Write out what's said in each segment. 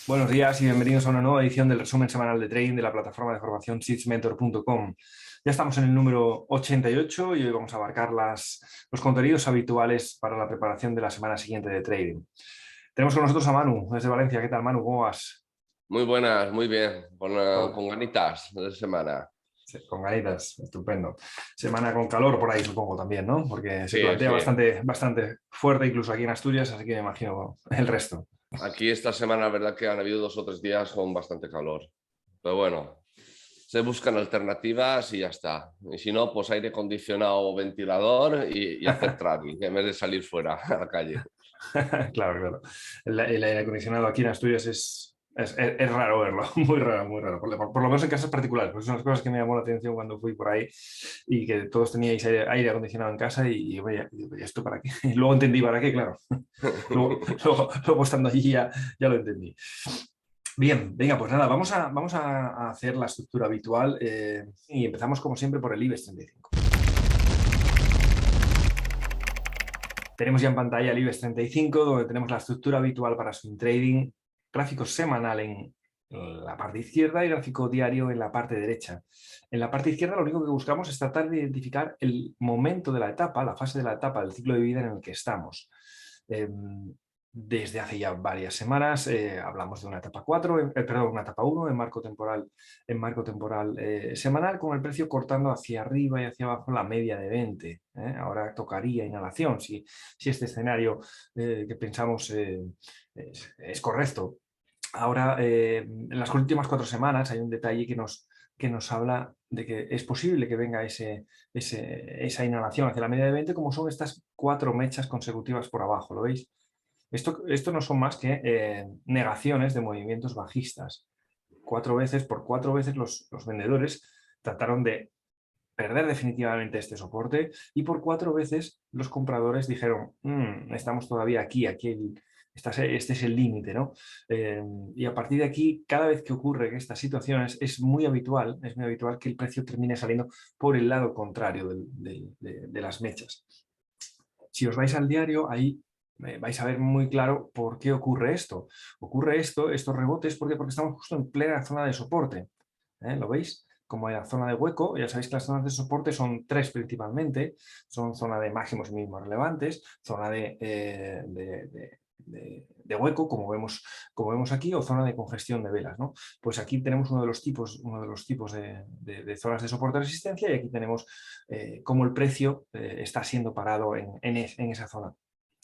Buenos días y bienvenidos a una nueva edición del resumen semanal de trading de la plataforma de formación seedsmentor.com. Ya estamos en el número 88 y hoy vamos a abarcar los contenidos habituales para la preparación de la semana siguiente de trading. Tenemos con nosotros a Manu, desde Valencia. ¿Qué tal, Manu? ¿Cómo vas? Muy buenas, muy bien, Todo con ganitas de semana. sí, con ganitas, estupendo. Semana con calor por ahí, supongo también, ¿no? Porque se Sí, plantea sí. bastante fuerte incluso aquí en Asturias, así que me imagino el resto. Aquí esta semana, la verdad que han habido 2 o 3 días con bastante calor. Pero bueno, se buscan alternativas y ya está. Y si no, pues aire acondicionado o ventilador y hacer trading, en vez de salir fuera a la calle. Claro, claro. El aire acondicionado aquí en Asturias es raro verlo, muy raro, muy raro. Por lo menos en casas particulares, porque son las cosas que me llamó la atención cuando fui por ahí y que todos teníais aire acondicionado en casa y oye, ¿y esto para qué? Y luego entendí para qué, claro. Luego estando allí ya lo entendí. Bien, venga, pues nada, vamos a hacer la estructura habitual y empezamos como siempre por el IBEX 35. Tenemos ya en pantalla el IBEX 35, donde tenemos la estructura habitual para swing trading, gráfico semanal en la parte izquierda y gráfico diario en la parte derecha. En la parte izquierda lo único que buscamos es tratar de identificar el momento de la etapa, la fase de la etapa del ciclo de vida en el que estamos. Desde hace ya varias semanas hablamos de una etapa 4, perdón, una etapa 1 en marco temporal semanal, con el precio cortando hacia arriba y hacia abajo la media de 20. Ahora tocaría inhalación si este escenario que pensamos es correcto. Ahora, en las últimas 4 semanas hay un detalle que nos habla de que es posible que venga esa inhalación hacia la media de 20, como son estas 4 mechas consecutivas por abajo, ¿lo veis? Esto no son más que negaciones de movimientos bajistas. 4 veces, por 4 veces los vendedores trataron de perder definitivamente este soporte y por 4 veces los compradores dijeron, estamos todavía este es el límite, ¿no? Y a partir de aquí, cada vez que ocurre estas situaciones, es muy habitual que el precio termine saliendo por el lado contrario de las mechas. Si os vais al diario, ahí vais a ver muy claro por qué ocurre esto. Ocurre estos rebotes, porque estamos justo en plena zona de soporte. ¿Lo veis? Como en la zona de hueco, ya sabéis que las zonas de soporte son tres principalmente, son zona de máximos y mínimos relevantes, zona de hueco, como vemos aquí, o zona de congestión de velas, ¿no? Pues aquí tenemos uno de los tipos de zonas de soporte de resistencia y aquí tenemos cómo el precio está siendo parado en esa zona.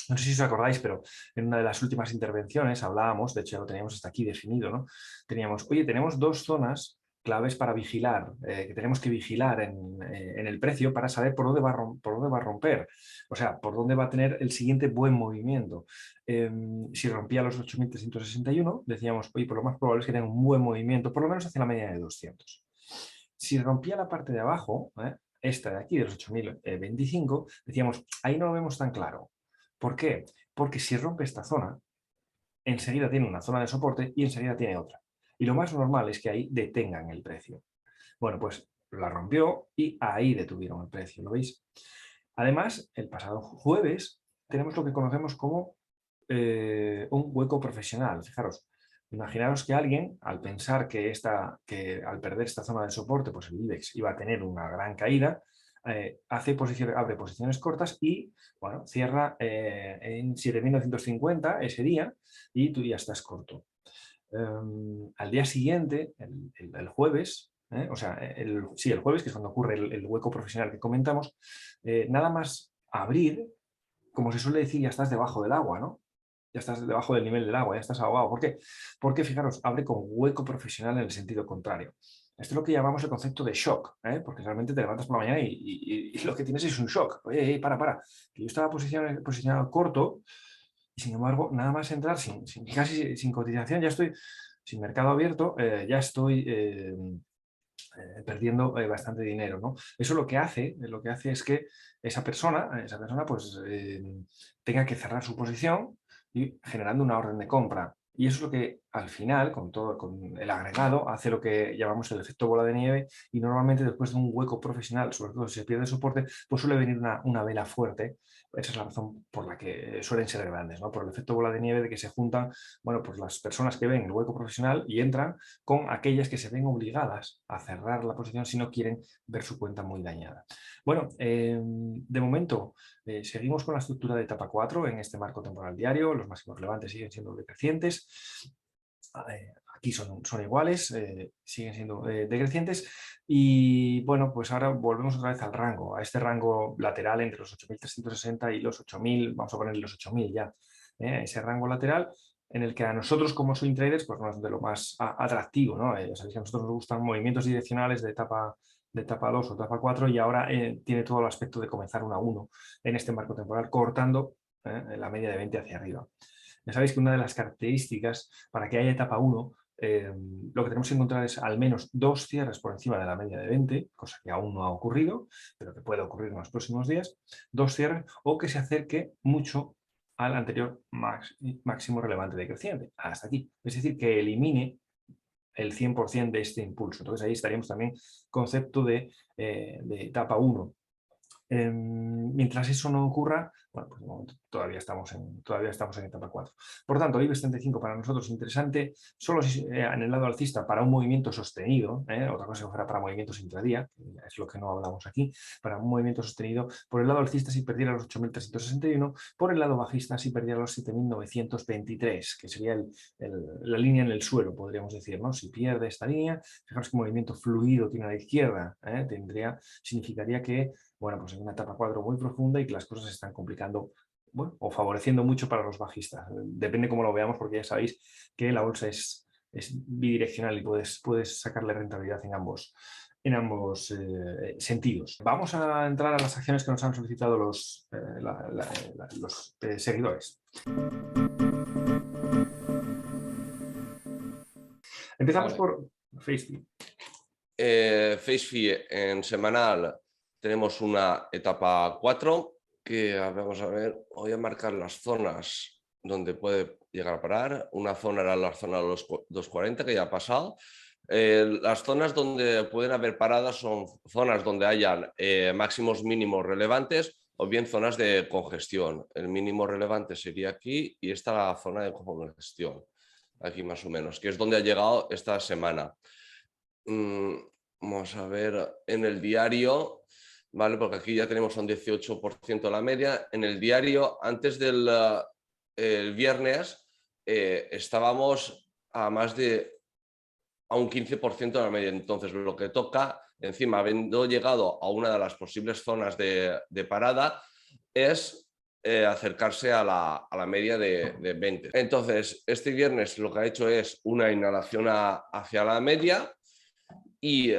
No sé si os acordáis, pero en una de las últimas intervenciones hablábamos, de hecho ya lo teníamos hasta aquí definido, ¿no? Tenemos 2 zonas claves para vigilar, que tenemos que vigilar en el precio para saber por dónde va a romper, o sea, por dónde va a tener el siguiente buen movimiento. Si rompía los 8.361, decíamos, oye, pues lo más probable es que tenga un buen movimiento, por lo menos hacia la media de 200. Si rompía la parte de abajo, esta de aquí, de los 8.025, decíamos, ahí no lo vemos tan claro. ¿Por qué? Porque si rompe esta zona, enseguida tiene una zona de soporte y enseguida tiene otra. Y lo más normal es que ahí detengan el precio. Bueno, pues la rompió y ahí detuvieron el precio, ¿lo veis? Además, el pasado jueves tenemos lo que conocemos como un hueco profesional. Fijaros, imaginaros que alguien, al pensar que al perder esta zona de soporte, pues el IBEX iba a tener una gran caída, abre posiciones cortas y bueno, cierra en 7.950 ese día y tú ya estás corto. Al día siguiente, el jueves, o sea, sí, el jueves, que es cuando ocurre el hueco profesional que comentamos, nada más abrir, como se suele decir, ya estás debajo del agua, ¿no? Ya estás debajo del nivel del agua, ya estás ahogado. ¿Por qué? Porque, fijaros, abre con hueco profesional en el sentido contrario. Esto es lo que llamamos el concepto de shock, porque realmente te levantas por la mañana y lo que tienes es un shock. Oye, para. Que yo estaba posicionado corto y, sin embargo, nada más entrar, casi sin cotización, ya estoy, sin mercado abierto, ya estoy perdiendo bastante dinero, ¿no? Eso lo que hace es que esa persona pues tenga que cerrar su posición y generando una orden de compra. Y eso es lo que al final, con el agregado, hace lo que llamamos el efecto bola de nieve y normalmente después de un hueco profesional, sobre todo si se pierde soporte, pues suele venir una vela fuerte. Esa es la razón por la que suelen ser grandes, ¿no? Por el efecto bola de nieve de que se juntan, bueno, pues las personas que ven el hueco profesional y entran con aquellas que se ven obligadas a cerrar la posición si no quieren ver su cuenta muy dañada. Bueno, de momento seguimos con la estructura de etapa 4 en este marco temporal diario, los máximos relevantes siguen siendo decrecientes. Aquí son iguales, siguen siendo decrecientes y bueno, pues ahora volvemos otra vez al rango, a este rango lateral entre los 8.360 y los 8.000, vamos a poner los 8.000 ya, ese rango lateral en el que a nosotros como swing traders pues no es de lo más atractivo, ¿no? Ya sabéis que a nosotros nos gustan movimientos direccionales de etapa 2 o etapa 4 y ahora tiene todo el aspecto de comenzar 1 a 1 en este marco temporal cortando la media de 20 hacia arriba. Ya sabéis que una de las características para que haya etapa 1, lo que tenemos que encontrar es al menos 2 cierres por encima de la media de 20, cosa que aún no ha ocurrido, pero que puede ocurrir en los próximos días, 2 cierres o que se acerque mucho al anterior máximo relevante decreciente, hasta aquí. Es decir, que elimine el 100% de este impulso. Entonces ahí estaríamos también concepto de etapa 1. Mientras eso no ocurra, bueno, pues de momento todavía estamos en etapa 4. Por tanto, el IBEX 35 para nosotros es interesante, solo si, en el lado alcista para un movimiento sostenido, otra cosa que fuera para movimientos intradía, que es lo que no hablamos aquí, para un movimiento sostenido, por el lado alcista si perdiera los 8.361, por el lado bajista si perdiera los 7.923, que sería la línea en el suelo, podríamos decir, ¿no? Si pierde esta línea, fijaros que movimiento fluido tiene a la izquierda, significaría que bueno, pues en una etapa 4 muy profunda y que las cosas se están complicando, bueno, o favoreciendo mucho para los bajistas. Depende cómo lo veamos, porque ya sabéis que la bolsa es bidireccional y puedes sacarle rentabilidad en ambos sentidos. Vamos a entrar a las acciones que nos han solicitado los seguidores. Empezamos por Facebook. FaceFi en semanal tenemos una etapa 4 que vamos a ver, voy a marcar las zonas donde puede llegar a parar. Una zona era la zona de los 240 que ya ha pasado. Las zonas donde pueden haber paradas son zonas donde hayan máximos mínimos relevantes o bien zonas de congestión. El mínimo relevante sería aquí y esta la zona de congestión, aquí más o menos, que es donde ha llegado esta semana. Vamos a ver en el diario, ¿vale? Porque aquí ya tenemos un 18% la media. En el diario, antes del el viernes, estábamos a un 15% de la media. Entonces, lo que toca, encima, habiendo llegado a una de las posibles zonas de parada, es acercarse a la media de 20. Entonces, este viernes lo que ha hecho es una inhalación hacia la media y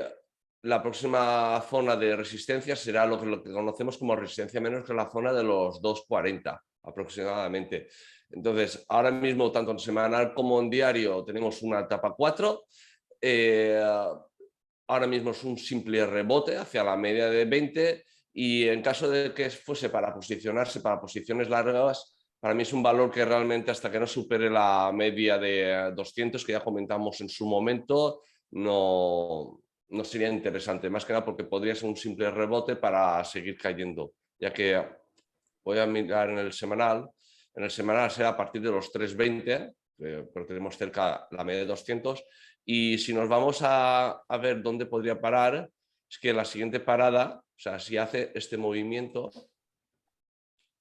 la próxima zona de resistencia será lo que conocemos como resistencia menos, que la zona de los 240 aproximadamente. Entonces, ahora mismo, tanto en semanal como en diario, tenemos una etapa 4. Ahora mismo es un simple rebote hacia la media de 20 y en caso de que fuese para posicionarse para posiciones largas, para mí es un valor que realmente hasta que no supere la media de 200 que ya comentamos en su momento, no sería interesante, más que nada porque podría ser un simple rebote para seguir cayendo, ya que voy a mirar en el semanal será a partir de los 320, pero tenemos cerca la media de 200, y si nos vamos a ver dónde podría parar, es que la siguiente parada, o sea, si hace este movimiento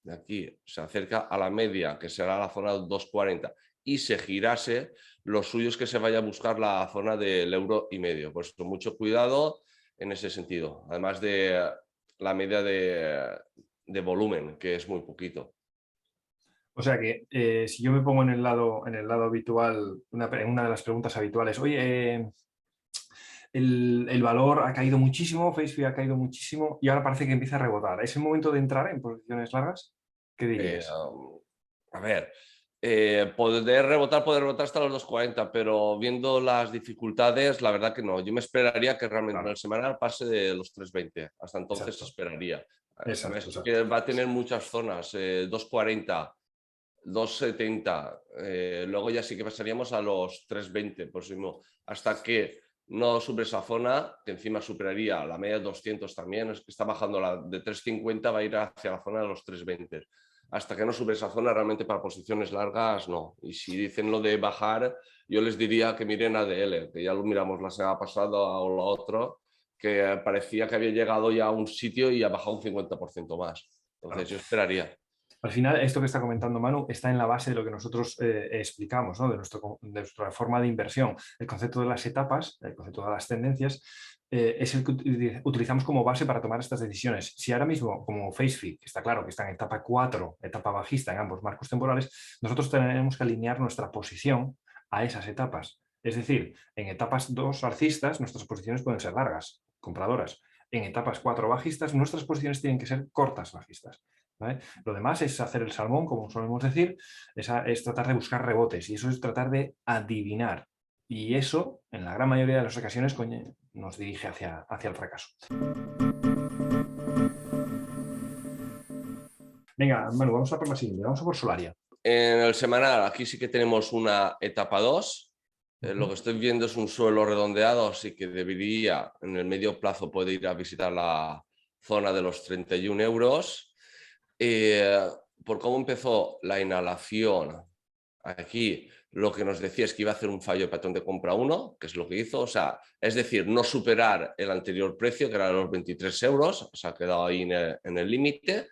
de aquí, se acerca a la media, que será la zona 240, y se girase, lo suyo es que se vaya a buscar la zona del €1,5. Pues con mucho cuidado en ese sentido, además de la media de volumen, que es muy poquito. O sea que si yo me pongo en el lado habitual, en una de las preguntas habituales, oye, el valor ha caído muchísimo, FaceFi ha caído muchísimo y ahora parece que empieza a rebotar. ¿Es el momento de entrar en posiciones largas? ¿Qué dirías? A ver, poder rebotar hasta los 240, pero viendo las dificultades, la verdad que no. Yo me esperaría que realmente en Claro. el semanal pase de los 320. Hasta entonces Exacto. esperaría. Exacto, Además, exacto. que va a tener muchas zonas, 240, 2,70. Luego ya sí que pasaríamos a los 3,20 próximo, hasta que no supere esa zona, que encima superaría la media de 200 también, es que está bajando la de 3,50, va a ir hacia la zona de los 3,20. Hasta que no supere esa zona, realmente para posiciones largas no. Y si dicen lo de bajar, yo les diría que miren ADL, que ya lo miramos la semana pasada o la otra, que parecía que había llegado ya a un sitio y ha bajado un 50% más. Entonces Claro. yo esperaría. Al final, esto que está comentando Manu está en la base de lo que nosotros explicamos, ¿no? De nuestra forma de inversión. El concepto de las etapas, el concepto de las tendencias, es el que utilizamos como base para tomar estas decisiones. Si ahora mismo, como FaceFit, que está claro que está en etapa 4, etapa bajista en ambos marcos temporales, nosotros tenemos que alinear nuestra posición a esas etapas. Es decir, en etapas 2 alcistas, nuestras posiciones pueden ser largas, compradoras. En etapas 4 bajistas, nuestras posiciones tienen que ser cortas bajistas. ¿Vale? Lo demás es hacer el salmón, como solemos decir, es tratar de buscar rebotes y eso es tratar de adivinar. Y eso, en la gran mayoría de las ocasiones, nos dirige hacia el fracaso. Venga, Manu, vamos a por la siguiente, vamos a por Solaria. En el semanal, aquí sí que tenemos una etapa 2. Lo que estoy viendo es un suelo redondeado, así que debería en el medio plazo poder ir a visitar la zona de los 31 euros. Por cómo empezó la inhalación, aquí lo que nos decía es que iba a hacer un fallo de patrón de compra 1, que es lo que hizo, o sea, es decir, no superar el anterior precio, que era los 23 euros, o sea, ha quedado ahí en el límite.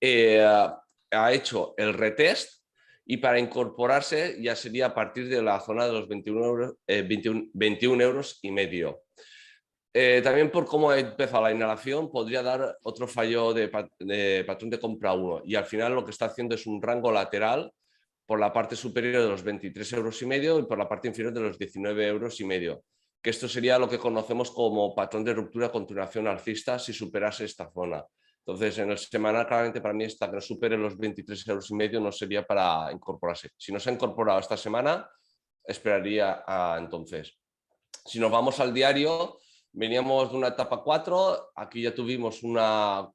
Ha hecho el retest y para incorporarse ya sería a partir de la zona de los 21 euros y medio. También por cómo ha empezado la inhalación podría dar otro fallo de patrón de compra 1 y al final lo que está haciendo es un rango lateral por la parte superior de los 23 euros y medio y por la parte inferior de los 19 euros y medio, que esto sería lo que conocemos como patrón de ruptura a continuación alcista si superase esta zona. Entonces, en el semanal, claramente para mí, hasta que no supere los 23 euros y medio no sería para incorporarse. Si no se ha incorporado esta semana, esperaría entonces. Si nos vamos al diario, veníamos de una etapa 4, aquí ya tuvimos veníamos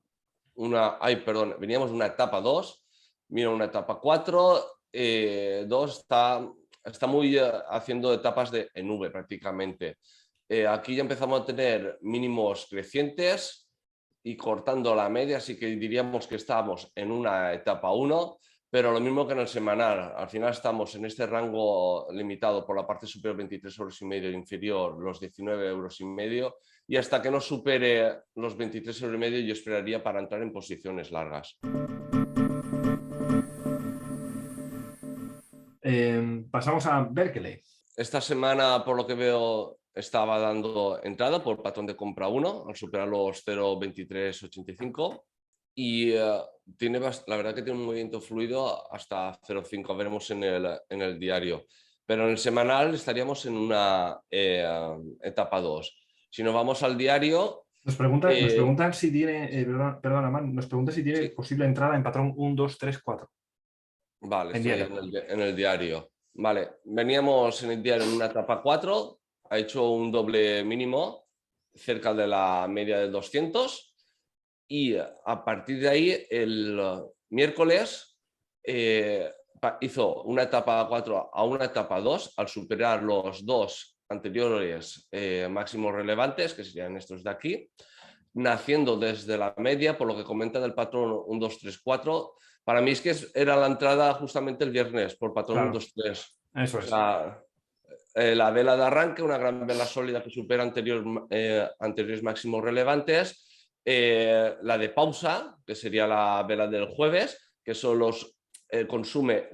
de una etapa 2, mira una etapa 4, 2 está muy haciendo etapas en V prácticamente. Aquí ya empezamos a tener mínimos crecientes y cortando la media, así que diríamos que estamos en una etapa 1, pero lo mismo que en el semanal. Al final estamos en este rango limitado por la parte superior 23 euros y medio, inferior los 19 euros y medio, y hasta que no supere los 23 euros y medio yo esperaría para entrar en posiciones largas. Pasamos a Berkeley. Esta semana, por lo que veo, estaba dando entrada por patrón de compra 1 al superar los 0,2385 y la verdad que tiene un movimiento fluido hasta 0,5, veremos en el diario. Pero en el semanal estaríamos en una etapa 2. Si nos vamos al diario... Nos preguntan si tiene, perdona, Man, nos pregunta si tiene Sí. posible entrada en patrón 1, 2, 3, 4. Vale, En estoy diario. en el diario. Vale, veníamos en el diario en una etapa 4, ha hecho un doble mínimo cerca de la media de 200 y a partir de ahí el miércoles hizo una etapa 4 a una etapa 2 al superar los dos anteriores máximos relevantes, que serían estos de aquí, naciendo desde la media, por lo que comenta del patrón 1, 2, 3, 4. Para mí es que era la entrada justamente el viernes por patrón 1, Claro, 2, 3. eso O es. sea, la vela de arranque, una gran vela sólida que supera anteriores máximos relevantes. La de pausa, que sería la vela del jueves, que consume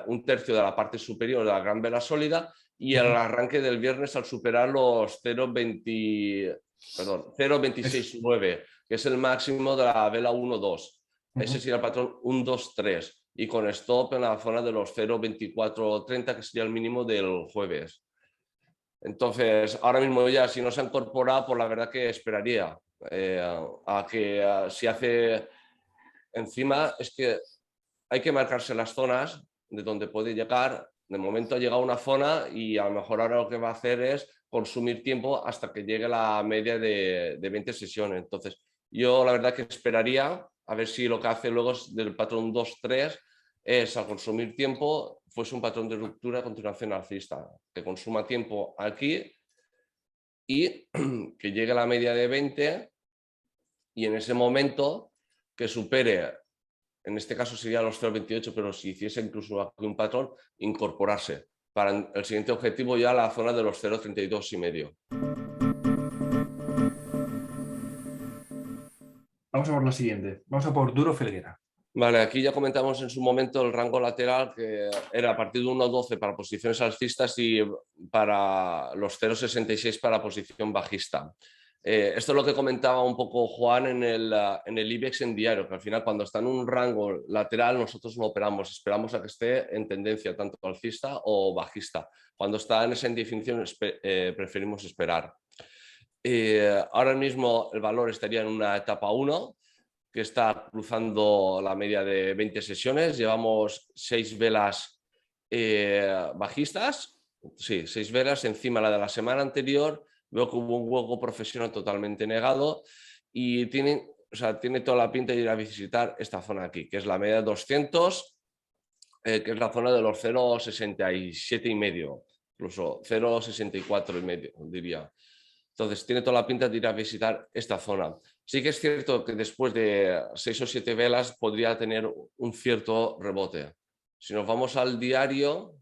un tercio de la parte superior de la gran vela sólida, y el arranque del viernes al superar los 0,269, que es el máximo de la vela 1-2. Ese sería el patrón 1-2-3 y con stop en la zona de los 0,2430, que sería el mínimo del jueves. Entonces, ahora mismo ya, si no se ha incorporado, pues la verdad que esperaría a que si hace... Encima es que hay que marcarse las zonas de donde puede llegar. De momento ha llegado a una zona y a lo mejor ahora lo que va a hacer es consumir tiempo hasta que llegue la media de 20 sesiones. Entonces, yo la verdad que esperaría a ver si lo que hace luego es del patrón 2-3 es, al consumir tiempo, fuese un patrón de ruptura a continuación alcista, que consuma tiempo aquí y que llegue a la media de 20 y en ese momento que supere, en este caso sería los 0,28, pero si hiciese incluso aquí un patrón, incorporarse para el siguiente objetivo ya la zona de los 0,32 y medio. Vamos a por la siguiente. Vamos a por Duro Felguera. Vale, aquí ya comentamos en su momento el rango lateral, que era a partir de 1,12 para posiciones alcistas y para los 0,66 para posición bajista. Esto es lo que comentaba un poco Juan en el IBEX en diario, que al final cuando está en un rango lateral nosotros no operamos, esperamos a que esté en tendencia tanto alcista o bajista. Cuando está en esa indefinición preferimos esperar. Ahora mismo el valor estaría en una etapa 1, que está cruzando la media de 20 sesiones. Llevamos 6 velas bajistas, sí, 6 velas encima de la semana anterior. Veo que hubo un hueco profesional totalmente negado y tiene toda la pinta de ir a visitar esta zona aquí, que es la media de 200, que es la zona de los 0,67 y medio, incluso 0,64 y medio, diría. Entonces, tiene toda la pinta de ir a visitar esta zona. Sí que es cierto que después de 6 o 7 velas podría tener un cierto rebote. Si nos vamos al diario,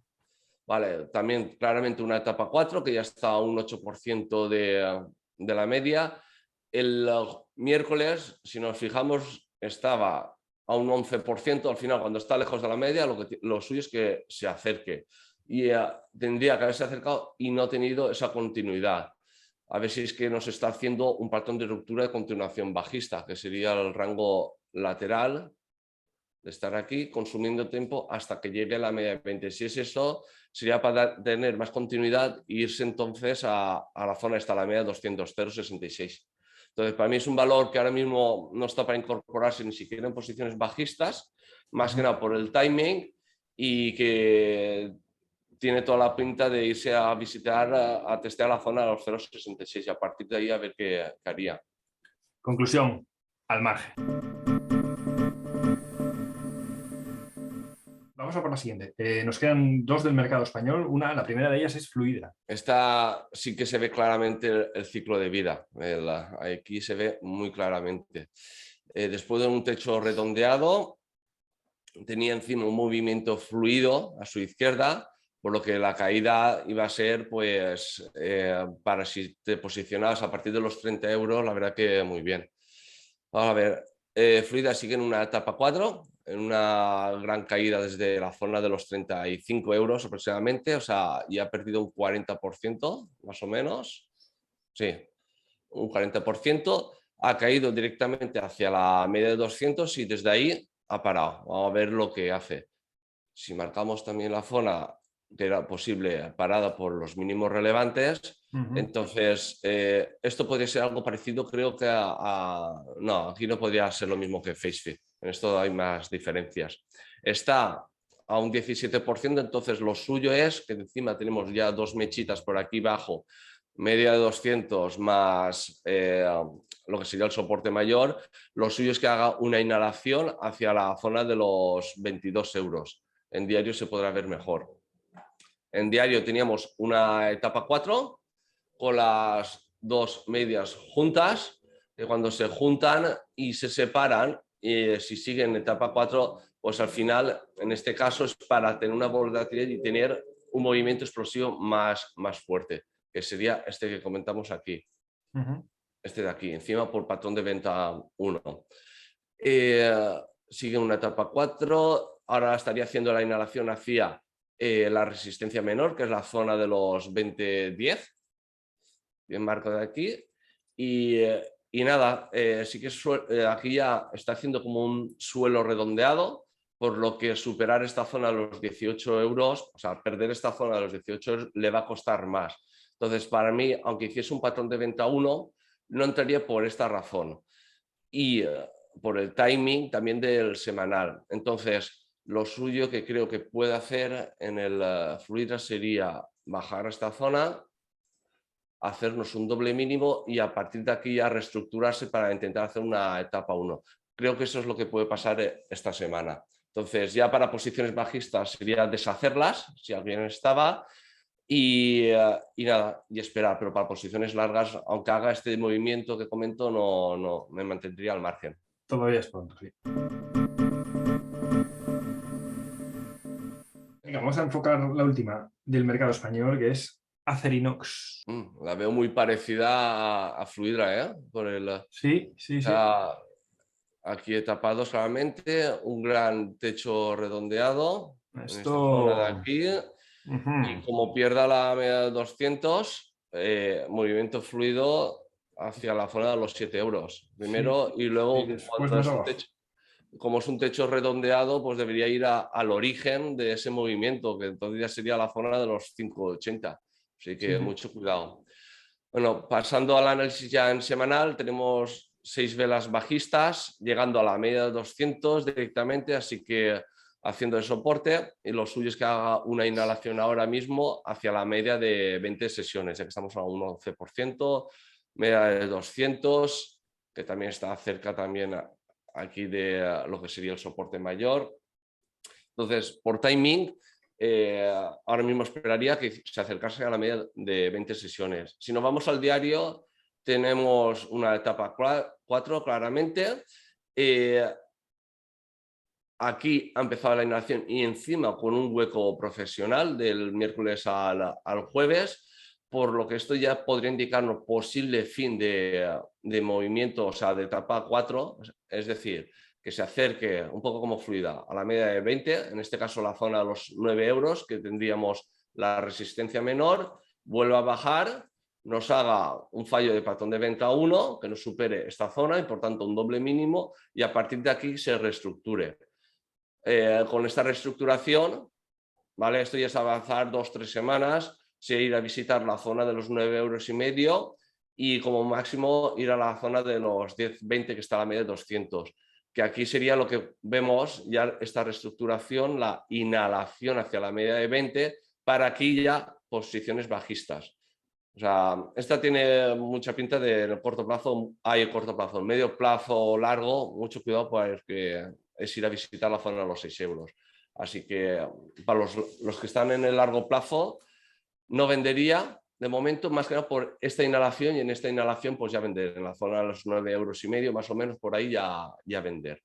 vale, también claramente una etapa 4, que ya está a un 8% de la media. El miércoles, si nos fijamos, estaba a un 11%. Al final, cuando está lejos de la media, lo suyo es que se acerque. Y tendría que haberse acercado y no ha tenido esa continuidad. A ver si es que nos está haciendo un patrón de ruptura de continuación bajista, que sería el rango lateral de estar aquí consumiendo tiempo hasta que llegue a la media de 20. Si es eso, sería para tener más continuidad e irse entonces a la zona esta, la media de 200, 0,66. Entonces, para mí es un valor que ahora mismo no está para incorporarse ni siquiera en posiciones bajistas, más que nada por el timing y que tiene toda la pinta de irse a visitar, a testear la zona de los 0,66 y a partir de ahí a ver qué haría. Conclusión, al margen. Vamos a por la siguiente. Nos quedan 2 del mercado español. La primera de ellas es Fluidra. Esta sí que se ve claramente el ciclo de vida. Aquí se ve muy claramente. Después de un techo redondeado, tenía encima un movimiento fluido a su izquierda, por lo que la caída iba a ser, pues, para si te posicionabas a partir de los 30 euros, la verdad que muy bien. Vamos a ver, Fluidra sigue en una etapa 4, en una gran caída desde la zona de los 35 euros aproximadamente, o sea, ya ha perdido un 40% más o menos. Sí, un 40%. Ha caído directamente hacia la media de 200 y desde ahí ha parado. Vamos a ver lo que hace. Si marcamos también la zona que era posible parada por los mínimos relevantes, entonces esto podría ser algo parecido, creo que no, aquí no podría ser lo mismo que FaceFit. En esto hay más diferencias. Está a un 17%, entonces lo suyo es que encima tenemos ya 2 mechitas por aquí abajo, media de 200 más lo que sería el soporte mayor. Lo suyo es que haga una inhalación hacia la zona de los 22 euros. En diario se podrá ver mejor. En diario teníamos una etapa 4 con las 2 medias juntas, que cuando se juntan y se separan, si siguen etapa 4, pues al final, en este caso, es para tener una volatilidad y tener un movimiento explosivo más fuerte, que sería este que comentamos aquí. Este de aquí, encima por patrón de venta 1. Sigue una etapa 4, ahora estaría haciendo la inhalación hacia la resistencia menor, que es la zona de los 20-10, bien marco de aquí, y nada, sí que aquí ya está haciendo como un suelo redondeado, por lo que superar esta zona de los 18 euros, o sea, perder esta zona de los 18 euros le va a costar más. Entonces, para mí, aunque hiciese un patrón de venta 1, no entraría por esta razón. Y por el timing también del semanal. Entonces, lo suyo que creo que puede hacer en el Fluidra sería bajar a esta zona, hacernos un doble mínimo y a partir de aquí ya reestructurarse para intentar hacer una etapa 1. Creo que eso es lo que puede pasar esta semana. Entonces ya para posiciones bajistas sería deshacerlas, si alguien estaba, y nada, y esperar. Pero para posiciones largas, aunque haga este movimiento que comento, no me mantendría al margen. Todavía es pronto, sí. Venga, vamos a enfocar la última del mercado español, que es Acerinox. La veo muy parecida a Fluidra, ¿eh? Sí, sí, O sí. sea, aquí he tapado solamente un gran techo redondeado en esta zona de Esto... aquí, y Ujú. como pierda la media de 200, movimiento fluido hacia la zona de los 7 euros Sí, primero, y y luego después cuando más es un abajo. techo, como es un techo redondeado, pues debería ir al origen de ese movimiento, que entonces ya sería la zona de los 5,80. Así Sí, que sí. mucho cuidado. Bueno, pasando al análisis ya en semanal, tenemos 6 velas bajistas, llegando a la media de 200 directamente, así que haciendo de soporte, y lo suyo es que haga una inhalación ahora mismo hacia la media de 20 sesiones, ya que estamos a un 11%, media de 200, que también está cerca también aquí de lo que sería el soporte mayor. Entonces, por timing, ahora mismo esperaría que se acercase a la media de 20 sesiones. Si nos vamos al diario, tenemos una etapa 4 claramente. Aquí ha empezado la inhalación y encima con un hueco profesional del miércoles al jueves, por lo que esto ya podría indicarnos posible fin de movimiento, o sea, de etapa 4, es decir, que se acerque un poco como fluida a la media de 20, en este caso la zona de los 9 euros, que tendríamos la resistencia menor, vuelva a bajar, nos haga un fallo de patrón de venta 1, que nos supere esta zona y por tanto un doble mínimo, y a partir de aquí se reestructure. Con esta reestructuración, ¿vale? Esto ya es avanzar 2-3 semanas, se ir a visitar la zona de los 9,5 euros y como máximo ir a la zona de los 10-20, que está a la media de 200, que aquí sería lo que vemos ya esta reestructuración, la inhalación hacia la media de 20, para aquí ya posiciones bajistas. O sea, esta tiene mucha pinta de corto plazo, hay corto plazo, medio plazo, largo, mucho cuidado porque es ir a visitar la zona de los 6 euros. Así que para los que están en el largo plazo, no vendería de momento, más que nada por esta inhalación, y en esta inhalación pues ya vender, en la zona de los 9,5 euros, más o menos por ahí ya vender.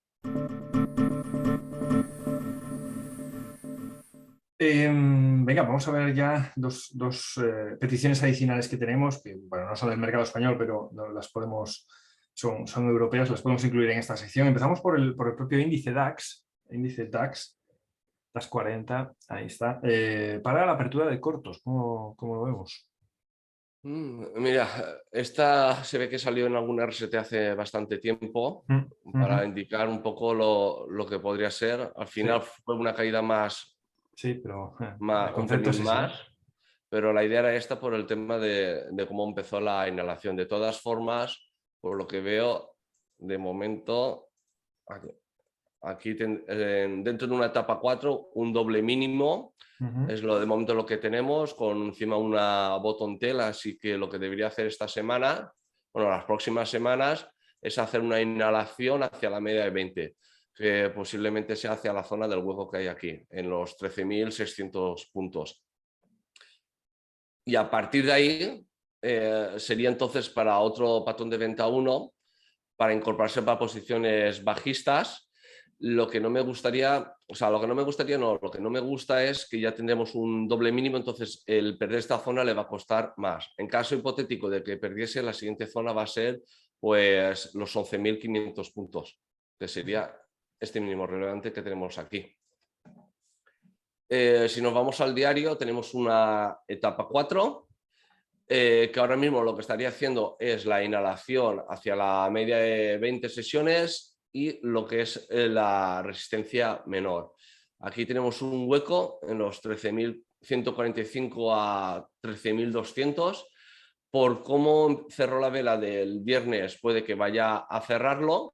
Venga, vamos a ver ya dos peticiones adicionales que tenemos, que bueno, no son del mercado español, pero no las podemos, son europeas, las podemos incluir en esta sección. Empezamos por el propio índice DAX 40, ahí está, para la apertura de cortos, ¿cómo lo vemos? Mira, esta se ve que salió en algún RST hace bastante tiempo Mm, para ujú. indicar un poco lo que podría ser. Al final Sí, fue una caída sí, pero el un concepto es pelín ese, más, ¿no? pero la idea era esta por el tema de cómo empezó la inhalación. De todas formas, por lo que veo, de momento, aquí dentro de una etapa 4, un doble mínimo. Ujú. Es lo de momento lo que tenemos, con encima una bottom tail, así que lo que debería hacer esta semana, bueno, las próximas semanas, es hacer una inhalación hacia la media de 20, que posiblemente sea hacia la zona del hueco que hay aquí, en los 13.600 puntos. Y a partir de ahí sería entonces para otro patrón de venta 1, para incorporarse para posiciones bajistas. Lo que no me gustaría, o sea, lo que no me gustaría no, lo que no me gusta es que ya tendremos un doble mínimo, entonces el perder esta zona le va a costar más. En caso hipotético de que perdiese, la siguiente zona va a ser pues los 11.500 puntos, que sería este mínimo relevante que tenemos aquí. Si nos vamos al diario, tenemos una etapa 4, que ahora mismo lo que estaría haciendo es la inhalación hacia la media de 20 sesiones y lo que es la resistencia menor. Aquí tenemos un hueco en los 13.145 a 13.200. Por cómo cerró la vela del viernes, puede que vaya a cerrarlo,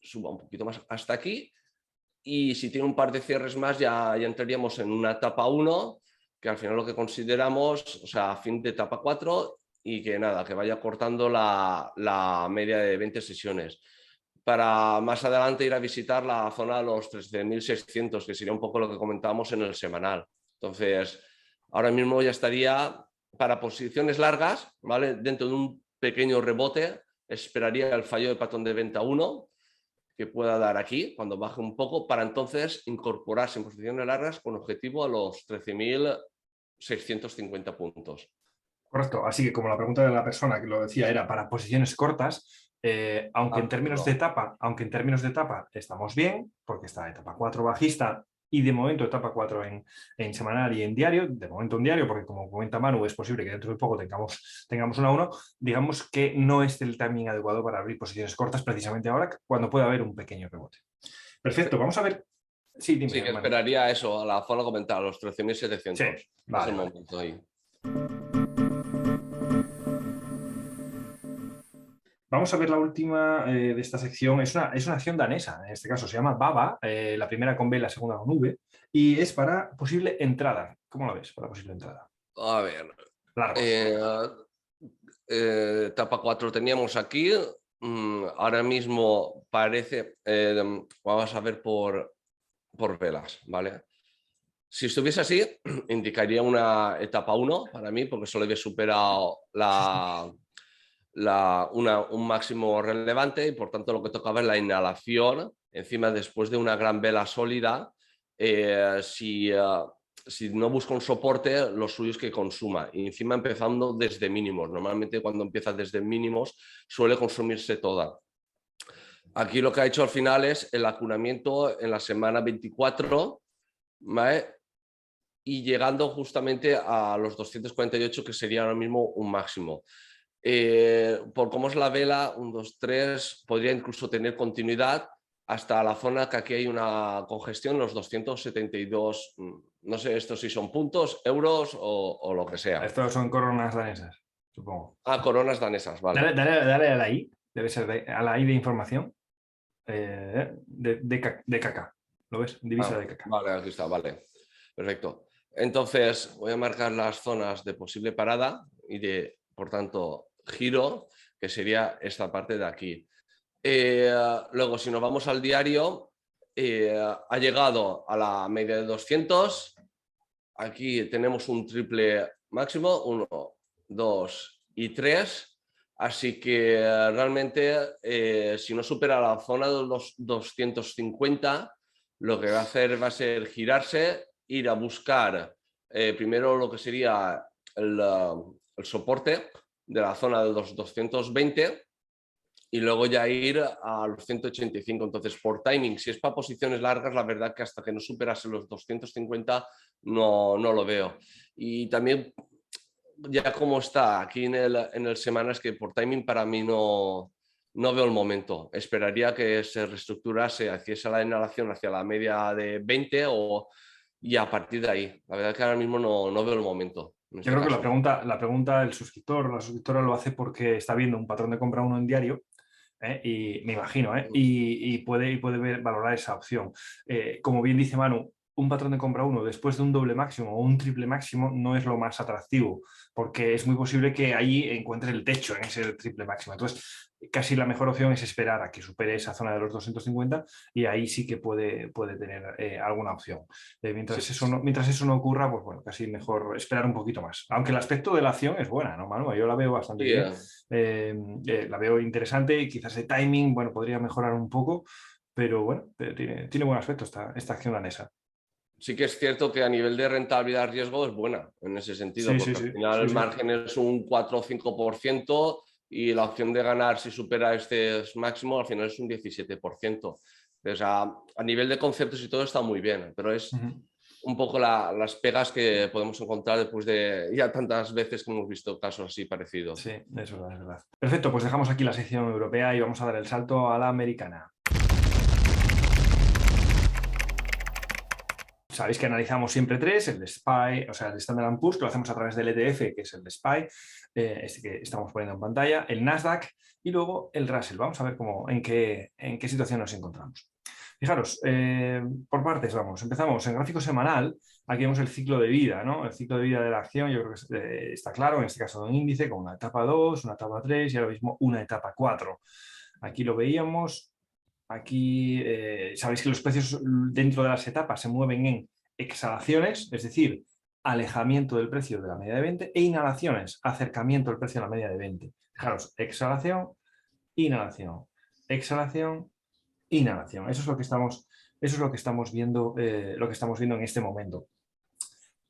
suba un poquito más hasta aquí, y si tiene un par de cierres más ya entraríamos en una etapa 1, que al final lo que consideramos, o sea, fin de etapa 4, y que nada, que vaya cortando la media de 20 sesiones. para más adelante ir a visitar la zona de los 13.600, que sería un poco lo que comentábamos en el semanal. Entonces, ahora mismo ya estaría para posiciones largas, ¿vale? Dentro de un pequeño rebote, esperaría el fallo de patrón de venta 1 que pueda dar aquí, cuando baje un poco, para entonces incorporarse en posiciones largas con objetivo a los 13.650 puntos. Correcto, así que como la pregunta de la persona que lo decía era para posiciones cortas, aunque en términos de etapa estamos bien, porque está etapa 4 bajista y de momento etapa 4 en semanal y en diario, de momento en diario, porque como comenta Manu, es posible que dentro de poco tengamos una 1, digamos que no es el timing adecuado para abrir posiciones cortas precisamente ahora, cuando puede haber un pequeño rebote. Perfecto, vamos a ver. Sí, dime, Sí, que Manu. esperaría eso, a la zona comentada, a los 13.700. Sí, vale, Es el vale. momento ahí. Vamos a ver la última de esta sección. Es una acción danesa, en este caso se llama Baba, la primera con B, la segunda con V, y es para posible entrada. ¿Cómo lo ves para posible entrada? A ver, Largos. etapa 4 teníamos aquí. Ahora mismo parece, vamos a ver por velas, ¿vale? Si estuviese así, indicaría una etapa 1 para mí, porque solo había superado un máximo relevante y por tanto lo que tocaba es la inhalación, encima después de una gran vela sólida, si no busca un soporte, lo suyo es que consuma, y encima empezando desde mínimos. Normalmente cuando empieza desde mínimos suele consumirse toda. Aquí lo que ha hecho al final es el acunamiento en la semana 24, ¿vale? Y llegando justamente a los 248, que sería ahora mismo un máximo. Por cómo es la vela, 1, 2, 3, podría incluso tener continuidad hasta la zona que aquí hay una congestión, los 272, no sé esto si son puntos, euros o lo que sea. Estos son coronas danesas, supongo. Coronas danesas, vale. Dale a la I, debe ser a la I de información, de KK. ¿Lo ves? Divisa de KK. Vale, aquí está, vale. Perfecto. Entonces voy a marcar las zonas de posible parada y de, por tanto, giro, que sería esta parte de aquí. Luego, si nos vamos al diario, ha llegado a la media de 200. Aquí tenemos un triple máximo, 1, 2 y 3. Así que realmente, si no supera la zona de los 250, lo que va a hacer va a ser girarse, ir a buscar primero lo que sería el soporte de la zona de los 220 y luego ya ir a los 185. Entonces, por timing, si es para posiciones largas, la verdad que hasta que no superase los 250 no lo veo. Y también, ya como está aquí en el semana, es que por timing para mí no veo el momento. Esperaría que se reestructurase, hiciese la inhalación hacia la media de 20 y a partir de ahí. La verdad que ahora mismo no veo el momento. Yo creo que la pregunta del suscriptor o la suscriptora lo hace porque está viendo un patrón de compra 1 en diario. Y me imagino, y puede valorar esa opción. Como bien dice Manu, un patrón de compra 1 después de un doble máximo o un triple máximo no es lo más atractivo, porque es muy posible que ahí encuentre el techo en ese triple máximo. Entonces, casi la mejor opción es esperar a que supere esa zona de los 250 y ahí sí que puede tener alguna opción. Mientras eso no ocurra, pues bueno, casi mejor esperar un poquito más. Aunque el aspecto de la acción es buena, ¿no, Manu? Yo la veo bastante bien. La veo interesante y quizás el timing, bueno, podría mejorar un poco, pero bueno, tiene buen aspecto esta acción danesa. Sí que es cierto que a nivel de rentabilidad-riesgo es buena en ese sentido, porque al final el margen es un 4 o 5% y la opción de ganar si supera este máximo al final es un 17%. O sea, a nivel de conceptos y todo está muy bien, pero es un poco las pegas que podemos encontrar después de ya tantas veces que hemos visto casos así parecidos. Sí, es verdad, es verdad. Perfecto, pues dejamos aquí la sección europea y vamos a dar el salto a la americana. Sabéis que analizamos siempre tres, el de SPY, o sea, el Standard & Poor's, que lo hacemos a través del ETF, que es el de SPY, este que estamos poniendo en pantalla, el Nasdaq y luego el Russell. Vamos a ver en qué situación nos encontramos. Fijaros, por partes vamos. Empezamos en gráfico semanal. Aquí vemos el ciclo de vida, ¿no? El ciclo de vida de la acción, yo creo que está claro, en este caso de un índice, con una etapa 2, una etapa 3 y ahora mismo una etapa 4. Aquí lo veíamos. Aquí sabéis que los precios dentro de las etapas se mueven en exhalaciones, es decir, alejamiento del precio de la media de 20, e inhalaciones, acercamiento del precio a la media de 20. Fijaros, exhalación, inhalación, exhalación, inhalación. Eso es lo que estamos viendo, en este momento.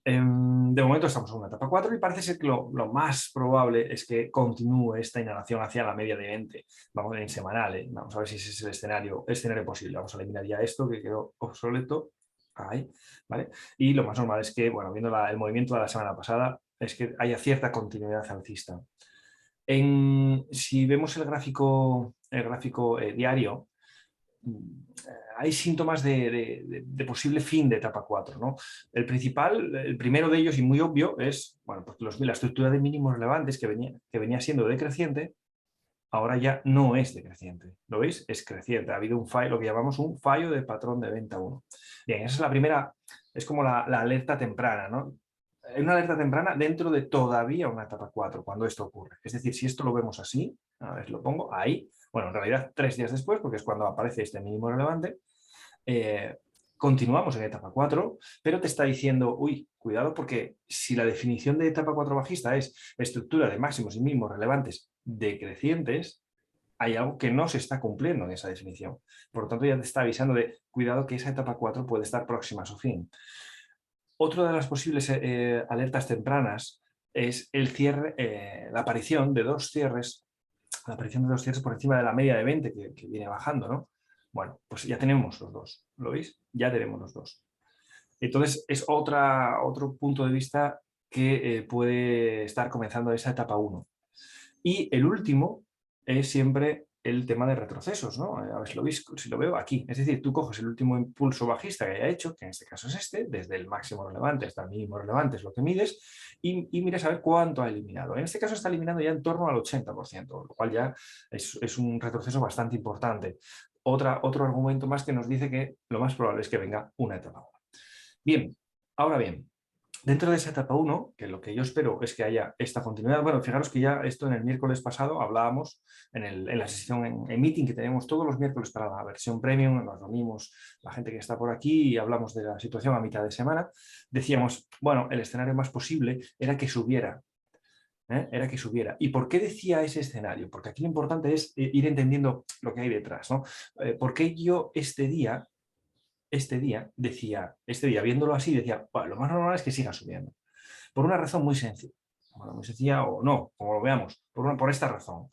De momento estamos en una etapa 4 y parece ser que lo más probable es que continúe esta inhalación hacia la media de 20. Vamos en semanal, ¿eh? Vamos a ver si ese es el escenario posible. Vamos a eliminar ya esto que quedó obsoleto. Ahí, ¿vale? Y lo más normal es que, bueno, viendo el movimiento de la semana pasada, es que haya cierta continuidad alcista. Si vemos el gráfico diario, hay síntomas de posible fin de etapa 4, ¿no? El primero de ellos y muy obvio es, bueno, pues la estructura de mínimos relevantes que venía siendo decreciente, ahora ya no es decreciente. ¿Lo veis? Es creciente. Ha habido un fallo, lo que llamamos un fallo de patrón de venta 1. Bien, esa es la primera, es como la alerta temprana, ¿no? Hay una alerta temprana dentro de todavía una etapa 4 cuando esto ocurre. Es decir, si esto lo vemos así, a ver, lo pongo ahí, bueno, en realidad 3 días después, porque es cuando aparece este mínimo relevante, continuamos en etapa 4, pero te está diciendo, uy, cuidado, porque si la definición de etapa 4 bajista es estructura de máximos y mínimos relevantes decrecientes, hay algo que no se está cumpliendo en esa definición. Por lo tanto, ya te está avisando de cuidado que esa etapa 4 puede estar próxima a su fin. Otra de las posibles alertas tempranas es el cierre, la aparición de dos cierres por encima de la media de 20 que viene bajando, ¿no? Bueno, pues ya tenemos los dos, ¿lo veis? Ya tenemos los dos. Entonces, es otro punto de vista que puede estar comenzando esa etapa 1. Y el último es siempre el tema de retrocesos, ¿no? A ver si lo veis, si lo veo aquí. Es decir, tú coges el último impulso bajista que haya hecho, que en este caso es este, desde el máximo relevante hasta el mínimo relevante es lo que mides, y miras a ver cuánto ha eliminado. En este caso está eliminando ya en torno al 80%, lo cual ya es un retroceso bastante importante. Otro argumento más que nos dice que lo más probable es que venga una etapa 1. Bien, ahora bien, dentro de esa etapa 1, que lo que yo espero es que haya esta continuidad, bueno, fijaros que ya esto en el miércoles pasado hablábamos en la sesión en meeting que tenemos todos los miércoles para la versión premium, nos reunimos la gente que está por aquí y hablamos de la situación a mitad de semana, decíamos, bueno, el escenario más posible era que subiera. Era que subiera. ¿Y por qué decía ese escenario? Porque aquí lo importante es ir entendiendo lo que hay detrás, ¿no? ¿Por qué yo este día, viéndolo así, decía, bueno, lo más normal es que siga subiendo? Por una razón muy sencilla. Bueno, muy sencilla o no, como lo veamos, por esta razón.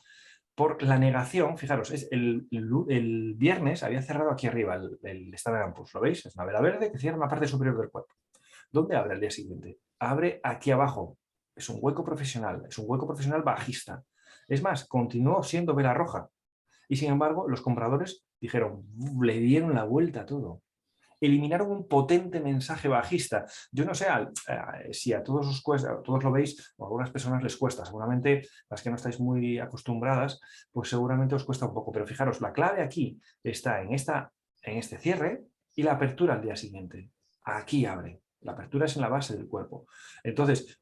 Por la negación, fijaros, el viernes había cerrado aquí arriba el Standard & Poor's, ¿lo veis? Es una vela verde que cierra la parte superior del cuerpo. ¿Dónde abre el día siguiente? Abre aquí abajo. Es un hueco profesional bajista. Es más, continuó siendo vela roja. Y sin embargo, los compradores dijeron, le dieron la vuelta a todo. Eliminaron un potente mensaje bajista. Yo no sé si a todos os cuesta, a todos lo veis, o a algunas personas les cuesta. Seguramente las que no estáis muy acostumbradas, pues seguramente os cuesta un poco. Pero fijaros, la clave aquí está en este cierre y la apertura al día siguiente. Aquí abre. La apertura es en la base del cuerpo. Entonces,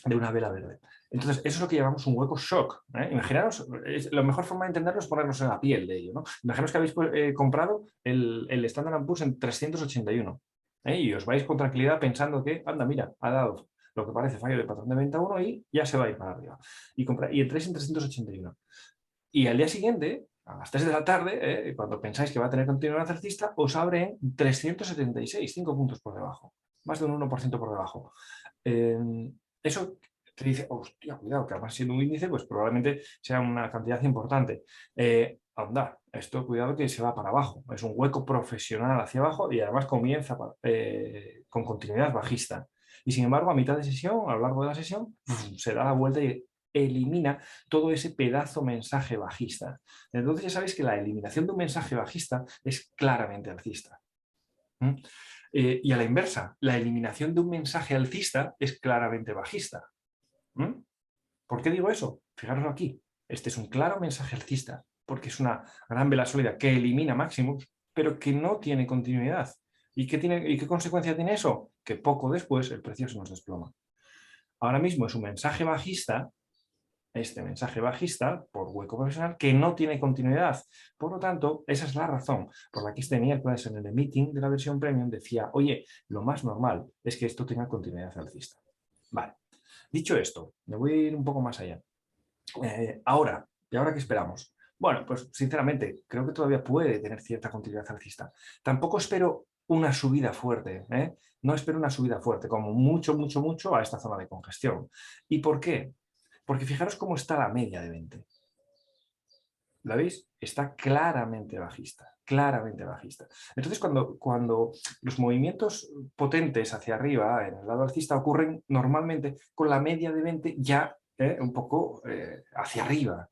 de una vela verde. Entonces, eso es lo que llamamos un hueco shock. Imaginaros, la mejor forma de entenderlo es ponernos en la piel de ello, ¿no? Imaginaos que habéis comprado el Standard & Poor's en 381 y os vais con tranquilidad pensando que, anda, mira, ha dado lo que parece fallo de patrón de venta 1 y ya se va a ir para arriba. Y entráis en 381. Y al día siguiente, a las 3 de la tarde, cuando pensáis que va a tener continuidad alcista, os abre en 376, 5 puntos por debajo, más de un 1% por debajo. Eso te dice, hostia, cuidado, que además siendo un índice, pues probablemente sea una cantidad importante. Anda, esto cuidado que se va para abajo. Es un hueco profesional hacia abajo y además comienza con continuidad bajista. Y sin embargo, a mitad de sesión, a lo largo de la sesión, se da la vuelta y elimina todo ese pedazo mensaje bajista. Entonces ya sabéis que la eliminación de un mensaje bajista es claramente alcista. Y a la inversa, la eliminación de un mensaje alcista es claramente bajista. ¿Por qué digo eso? Fijaros aquí. Este es un claro mensaje alcista, porque es una gran vela sólida que elimina máximos, pero que no tiene continuidad. ¿Y qué consecuencia tiene eso? Que poco después el precio se nos desploma. Ahora mismo es un mensaje bajista, este mensaje bajista por hueco profesional que no tiene continuidad. Por lo tanto, esa es la razón por la que este miércoles en el meeting de la versión premium decía, oye, lo más normal es que esto tenga continuidad alcista. Vale. Dicho esto, me voy a ir un poco más allá. Ahora qué esperamos? Bueno, pues sinceramente creo que todavía puede tener cierta continuidad alcista. Tampoco espero una subida fuerte, ¿eh? No espero una subida fuerte, como mucho a esta zona de congestión. ¿Y por qué? Porque fijaros cómo está la media de 20. ¿La veis? Está claramente bajista, claramente bajista. Entonces, cuando los movimientos potentes hacia arriba, en el lado alcista, ocurren normalmente con la media de 20 ya un poco hacia arriba.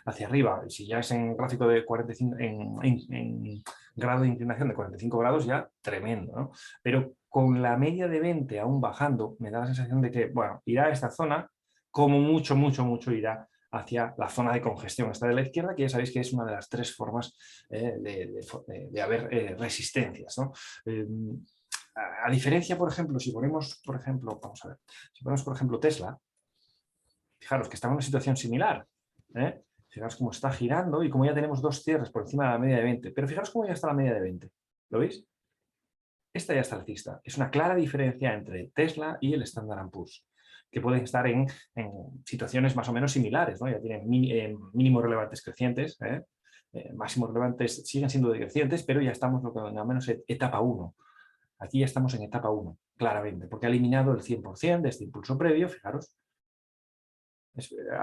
Hacia arriba. Si ya es en gráfico de 45, en grado de inclinación de 45 grados, ya tremendo, ¿no? Pero con la media de 20 aún bajando, me da la sensación de que, bueno, irá a esta zona, como mucho irá hacia la zona de congestión esta de la izquierda, que ya sabéis que es una de las 3 formas de haber resistencias, ¿no? A diferencia, por ejemplo, si ponemos, por ejemplo, vamos a ver, si ponemos, por ejemplo, Tesla, fijaros que está en una situación similar, ¿eh? Fijaros cómo está girando y como ya tenemos 2 cierres por encima de la media de 20, pero fijaros cómo ya está la media de 20, ¿lo veis? Esta ya está alcista. Es una clara diferencia entre Tesla y el Standard & Poor's, que pueden estar en situaciones más o menos similares, ¿no? Ya tienen mínimos relevantes crecientes, máximos relevantes siguen siendo decrecientes, pero ya estamos lo que al menos etapa 1. Aquí ya estamos en etapa 1, claramente, porque ha eliminado el 100% de este impulso previo, fijaros.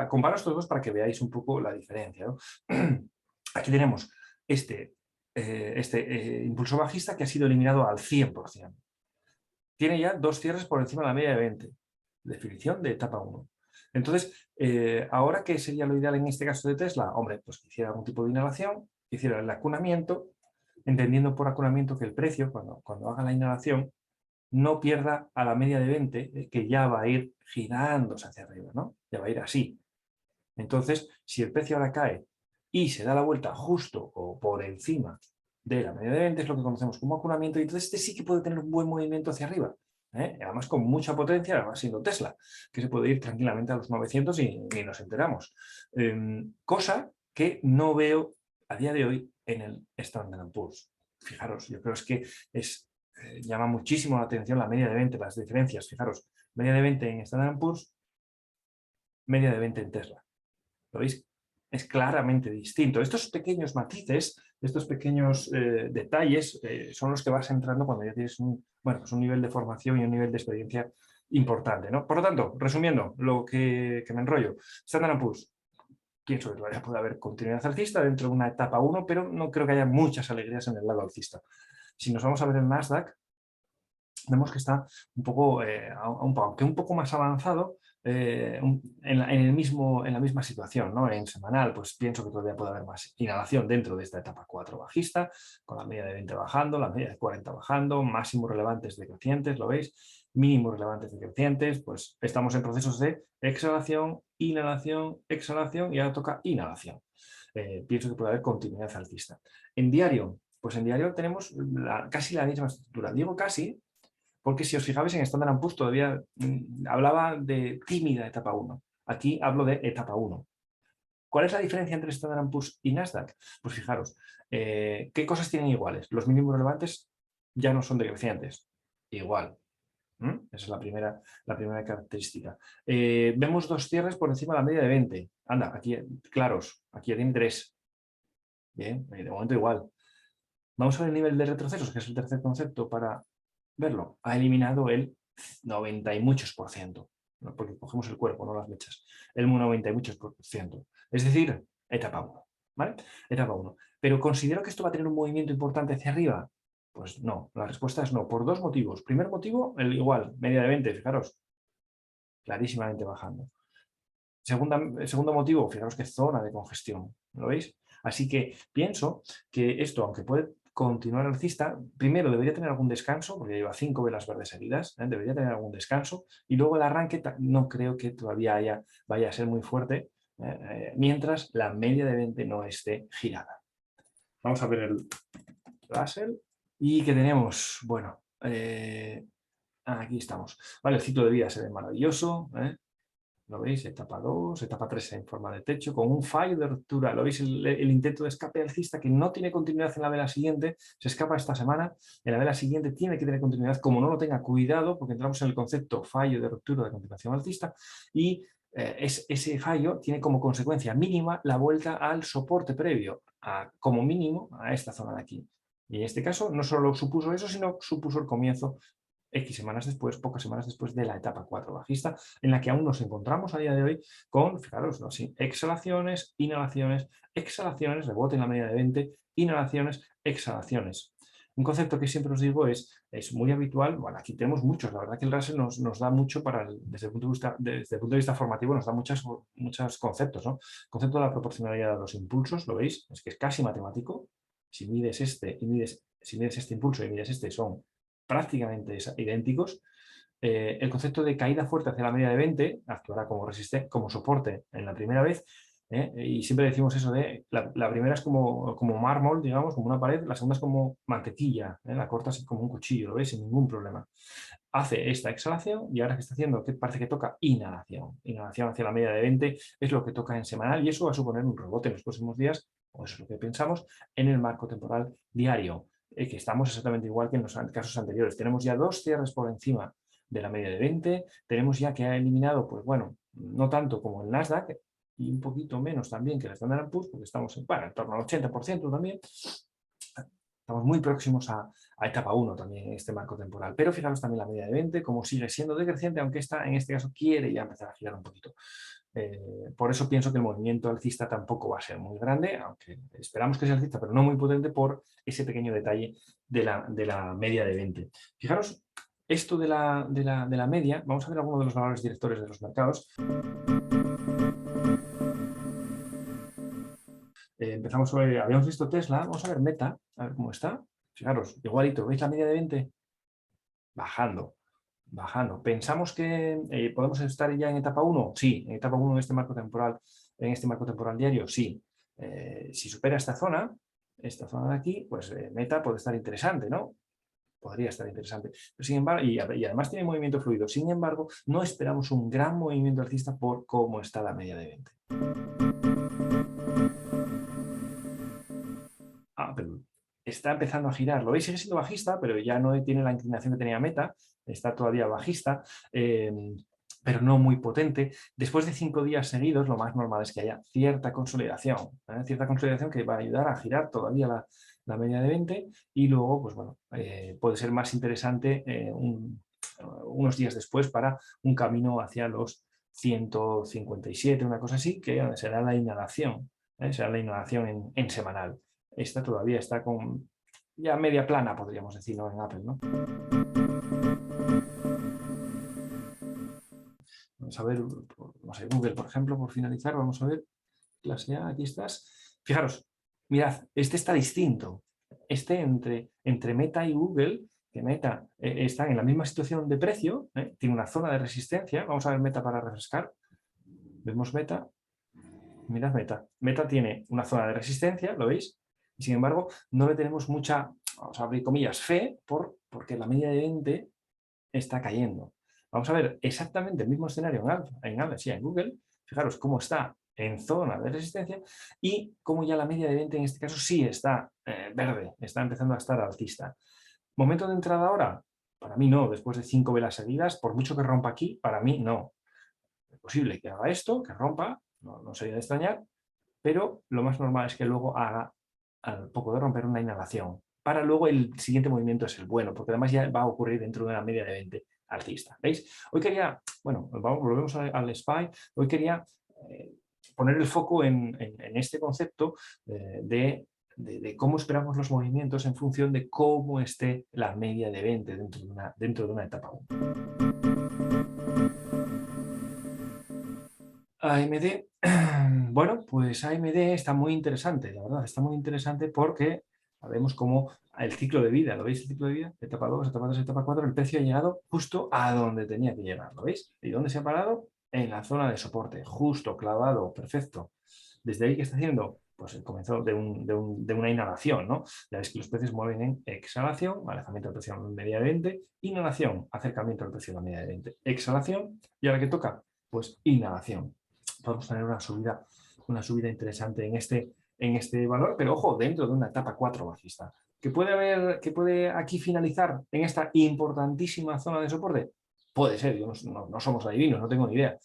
Comparo estos dos para que veáis un poco la diferencia, ¿no? Aquí tenemos este impulso bajista que ha sido eliminado al 100%. Tiene ya 2 cierres por encima de la media de 20. Definición de etapa 1. Entonces, ¿ahora qué sería lo ideal en este caso de Tesla? Hombre, pues que hiciera algún tipo de inhalación, que hiciera el acunamiento, entendiendo por acunamiento que el precio, cuando haga la inhalación, no pierda a la media de 20, que ya va a ir girándose hacia arriba, ¿no? Ya va a ir así. Entonces, si el precio ahora cae y se da la vuelta justo o por encima de la media de 20, es lo que conocemos como acunamiento, y entonces este sí que puede tener un buen movimiento hacia arriba. Además con mucha potencia, además siendo Tesla, que se puede ir tranquilamente a los 900 y ni nos enteramos. Cosa que no veo a día de hoy en el Standard & Poor's. Fijaros, yo creo que llama muchísimo la atención la media de 20, las diferencias. Fijaros, media de 20 en Standard & Poor's, media de 20 en Tesla. ¿Lo veis? Es claramente distinto. Estos pequeños matices, estos pequeños detalles son los que vas entrando cuando ya tienes pues un nivel de formación y un nivel de experiencia importante, ¿no? Por lo tanto, resumiendo, lo que me enrollo, Standard & Poor's, pienso que todavía puede haber continuidad alcista dentro de una etapa 1, pero no creo que haya muchas alegrías en el lado alcista. Si nos vamos a ver el Nasdaq, vemos que está un poco, aunque un poco más avanzado, en la misma situación, ¿no? En semanal, pues pienso que todavía puede haber más inhalación dentro de esta etapa 4 bajista, con la media de 20 bajando, la media de 40 bajando, máximos relevantes decrecientes, ¿lo veis? Mínimos relevantes decrecientes, pues estamos en procesos de exhalación, inhalación, exhalación y ahora toca inhalación. Pienso que puede haber continuidad alcista. En diario, pues en diario tenemos casi la misma estructura. Digo casi, porque si os fijabais en Standard & Poor's todavía hablaba de tímida etapa 1. Aquí hablo de etapa 1. ¿Cuál es la diferencia entre Standard & Poor's y Nasdaq? Pues fijaros, ¿qué cosas tienen iguales? Los mínimos relevantes ya no son decrecientes. Igual. Esa es la primera característica. Vemos 2 cierres por encima de la media de 20. Anda, aquí claros, aquí ya tienen 3. Bien, de momento igual. Vamos a ver el nivel de retrocesos, que es el tercer concepto para verlo. Ha eliminado el 90 y muchos por ciento, ¿no? Porque cogemos el cuerpo, no las mechas. El 90 y muchos por ciento. Es decir, etapa 1. ¿Vale? Etapa 1. Pero ¿considero que esto va a tener un movimiento importante hacia arriba? Pues no, la respuesta es no, por 2 motivos. Primer motivo, el igual, media de 20, fijaros, clarísimamente bajando. Segundo motivo, fijaros qué zona de congestión, ¿lo veis? Así que pienso que esto, aunque puede continuar alcista, primero debería tener algún descanso, porque lleva 5 velas verdes seguidas, debería tener algún descanso, y luego el arranque no creo que todavía vaya a ser muy fuerte, mientras la media de 20 no esté girada. Vamos a ver el Russell, y que tenemos, bueno, aquí estamos. Vale, el ciclo de vida se ve maravilloso, ¿Lo veis? Etapa 2, etapa 3 en forma de techo, con un fallo de ruptura. ¿Lo veis? El intento de escape alcista que no tiene continuidad en la vela siguiente, se escapa esta semana, en la vela siguiente tiene que tener continuidad, como no lo tenga, cuidado, porque entramos en el concepto fallo de ruptura de continuación alcista, y ese fallo tiene como consecuencia mínima la vuelta al soporte previo, como mínimo a esta zona de aquí. Y en este caso no solo supuso eso, sino supuso el comienzo X semanas después, pocas semanas después de la etapa 4 bajista, en la que aún nos encontramos a día de hoy con, fijaros, ¿no? Sí, exhalaciones, inhalaciones, exhalaciones, rebote en la media de 20, inhalaciones, exhalaciones. Un concepto que siempre os digo es muy habitual. Bueno, aquí tenemos muchos. La verdad que el Russell nos da mucho desde el punto de vista formativo, nos da muchos conceptos, ¿no? El concepto de la proporcionalidad de los impulsos, ¿lo veis? Es que es casi matemático. Si mides este impulso y mides este, son prácticamente idénticos. El concepto de caída fuerte hacia la media de 20 actuará como soporte en la primera vez, y siempre decimos eso de la primera es como mármol, digamos, como una pared, la segunda es como mantequilla, la cortas como un cuchillo, lo veis sin ningún problema. Hace esta exhalación y ahora que está haciendo, que parece que toca inhalación hacia la media de 20, es lo que toca en semanal y eso va a suponer un rebote en los próximos días, o eso es lo que pensamos, en el marco temporal diario, que estamos exactamente igual que en los casos anteriores. Tenemos ya 2 cierres por encima de la media de 20, tenemos ya que ha eliminado, pues bueno, no tanto como el Nasdaq y un poquito menos también que el Standard & Poor's, porque estamos en torno al 80% también. Estamos muy próximos a etapa 1 también en este marco temporal. Pero fijaros también la media de 20, como sigue siendo decreciente, aunque esta en este caso quiere ya empezar a girar un poquito. Por eso pienso que el movimiento alcista tampoco va a ser muy grande, aunque esperamos que sea alcista, pero no muy potente por ese pequeño detalle de la media de 20. Fijaros, esto de la media, vamos a ver algunos de los valores directores de los mercados. Empezamos habíamos visto Tesla, vamos a ver Meta, a ver cómo está. Fijaros, igualito, ¿veis la media de 20? Bajando. ¿Pensamos que podemos estar ya en etapa 1? Sí, en etapa 1 en este marco temporal diario, sí. Si supera esta zona de aquí, pues Meta puede estar interesante, ¿no? Podría estar interesante. Pero sin embargo, y además tiene movimiento fluido. Sin embargo, no esperamos un gran movimiento alcista por cómo está la media de 20. Pero está empezando a girar. Lo veis, sigue siendo bajista, pero ya no tiene la inclinación que tenía Meta. Está todavía bajista, pero no muy potente. Después de 5 días seguidos, lo más normal es que haya cierta consolidación. Cierta consolidación que va a ayudar a girar todavía la media de 20 y luego, pues bueno, puede ser más interesante unos días después para un camino hacia los 157, una cosa así, que será la inhalación. Será la inhalación en semanal. Esta todavía está con ya media plana, podríamos decir, ¿no? En Apple, ¿no? Vamos a ver, no sé, Google, por ejemplo, por finalizar, vamos a ver, clase A, aquí estás. Fijaros, mirad, este está distinto. Este entre Meta y Google, que Meta están en la misma situación de precio, tiene una zona de resistencia. Vamos a ver Meta para refrescar. Vemos Meta. Mirad Meta. Meta tiene una zona de resistencia, ¿lo veis? Y sin embargo, no le tenemos mucha, vamos a abrir comillas, fe, porque la media de 20 está cayendo. Vamos a ver exactamente el mismo escenario en Google. Fijaros cómo está en zona de resistencia y cómo ya la media de 20 en este caso sí está verde, está empezando a estar alcista. ¿Momento de entrada ahora? Para mí no, después de 5 velas seguidas, por mucho que rompa aquí, para mí no. Es posible que haga esto, que rompa, no sería de extrañar, pero lo más normal es que luego haga, al poco de romper, una inhalación. Para luego el siguiente movimiento es el bueno, porque además ya va a ocurrir dentro de una media de 20 alcista. ¿Veis? Hoy quería, bueno, volvemos al SPY, hoy quería poner el foco en este concepto de cómo esperamos los movimientos en función de cómo esté la media de 20 dentro de una etapa 1. AMD, bueno, pues AMD está muy interesante, la verdad, está muy interesante porque vemos cómo el ciclo de vida, ¿lo veis el ciclo de vida? Etapa 2, etapa 3, etapa 4, el precio ha llegado justo a donde tenía que llegar, ¿lo veis? ¿Y dónde se ha parado? En la zona de soporte, justo, clavado, perfecto. ¿Desde ahí qué está haciendo? Pues comenzó de una inhalación, ¿no? Ya veis que los precios mueven en exhalación, alejamiento del precio a la media de 20, inhalación, acercamiento al precio a la media de 20, exhalación, y ahora que toca pues inhalación. Podemos tener una subida interesante en este valor, pero ojo, dentro de una etapa 4 bajista. ¿Que puede aquí finalizar en esta importantísima zona de soporte? Puede ser, no somos adivinos, no tengo ni idea.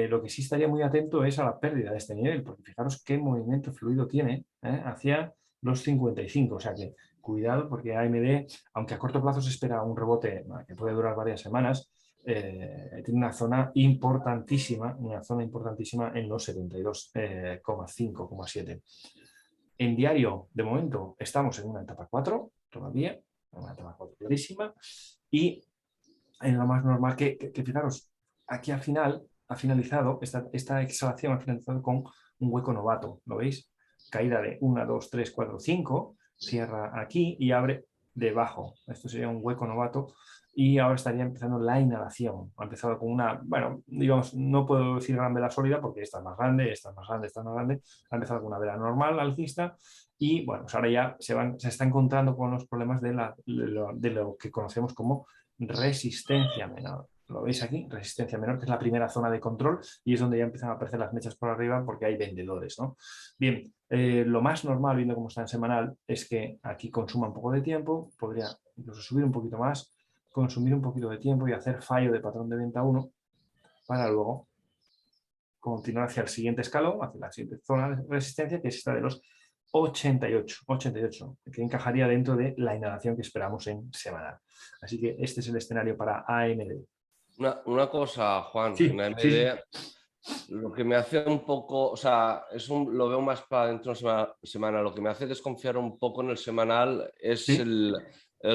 Lo que sí estaría muy atento es a la pérdida de este nivel, porque fijaros qué movimiento fluido tiene hacia los 55, o sea que cuidado porque AMD, aunque a corto plazo se espera un rebote que puede durar varias semanas, tiene una zona importantísima en los 72,5,7. En diario, de momento, estamos en una etapa 4, todavía, una etapa 4 clarísima, y en lo más normal que fijaros, aquí al final ha finalizado, esta exhalación ha finalizado con un hueco novato, ¿lo veis? Caída de 1, 2, 3, 4, 5, cierra aquí y abre debajo. Esto sería un hueco novato y ahora estaría empezando la inhalación. Ha empezado con una, bueno, digamos, no puedo decir gran vela sólida porque esta es más grande, esta es más grande, esta es más grande. Ha empezado con una vela normal alcista y, bueno, pues ahora ya se está encontrando con los problemas de lo que conocemos como resistencia menor. Lo veis aquí, resistencia menor, que es la primera zona de control y es donde ya empiezan a aparecer las mechas por arriba porque hay vendedores, ¿no? Bien, lo más normal, viendo cómo está en semanal, es que aquí consuma un poco de tiempo, podría incluso subir un poquito más, consumir un poquito de tiempo y hacer fallo de patrón de venta 1 para luego continuar hacia el siguiente escalón, hacia la siguiente zona de resistencia, que es esta de los 88, que encajaría dentro de la inhalación que esperamos en semanal. Así que este es el escenario para AMD. Una cosa, Juan, en Sí, sí, sí. AMD lo que me hace un poco, o sea, lo veo más para dentro de una semana, lo que me hace desconfiar un poco en el semanal es Sí. el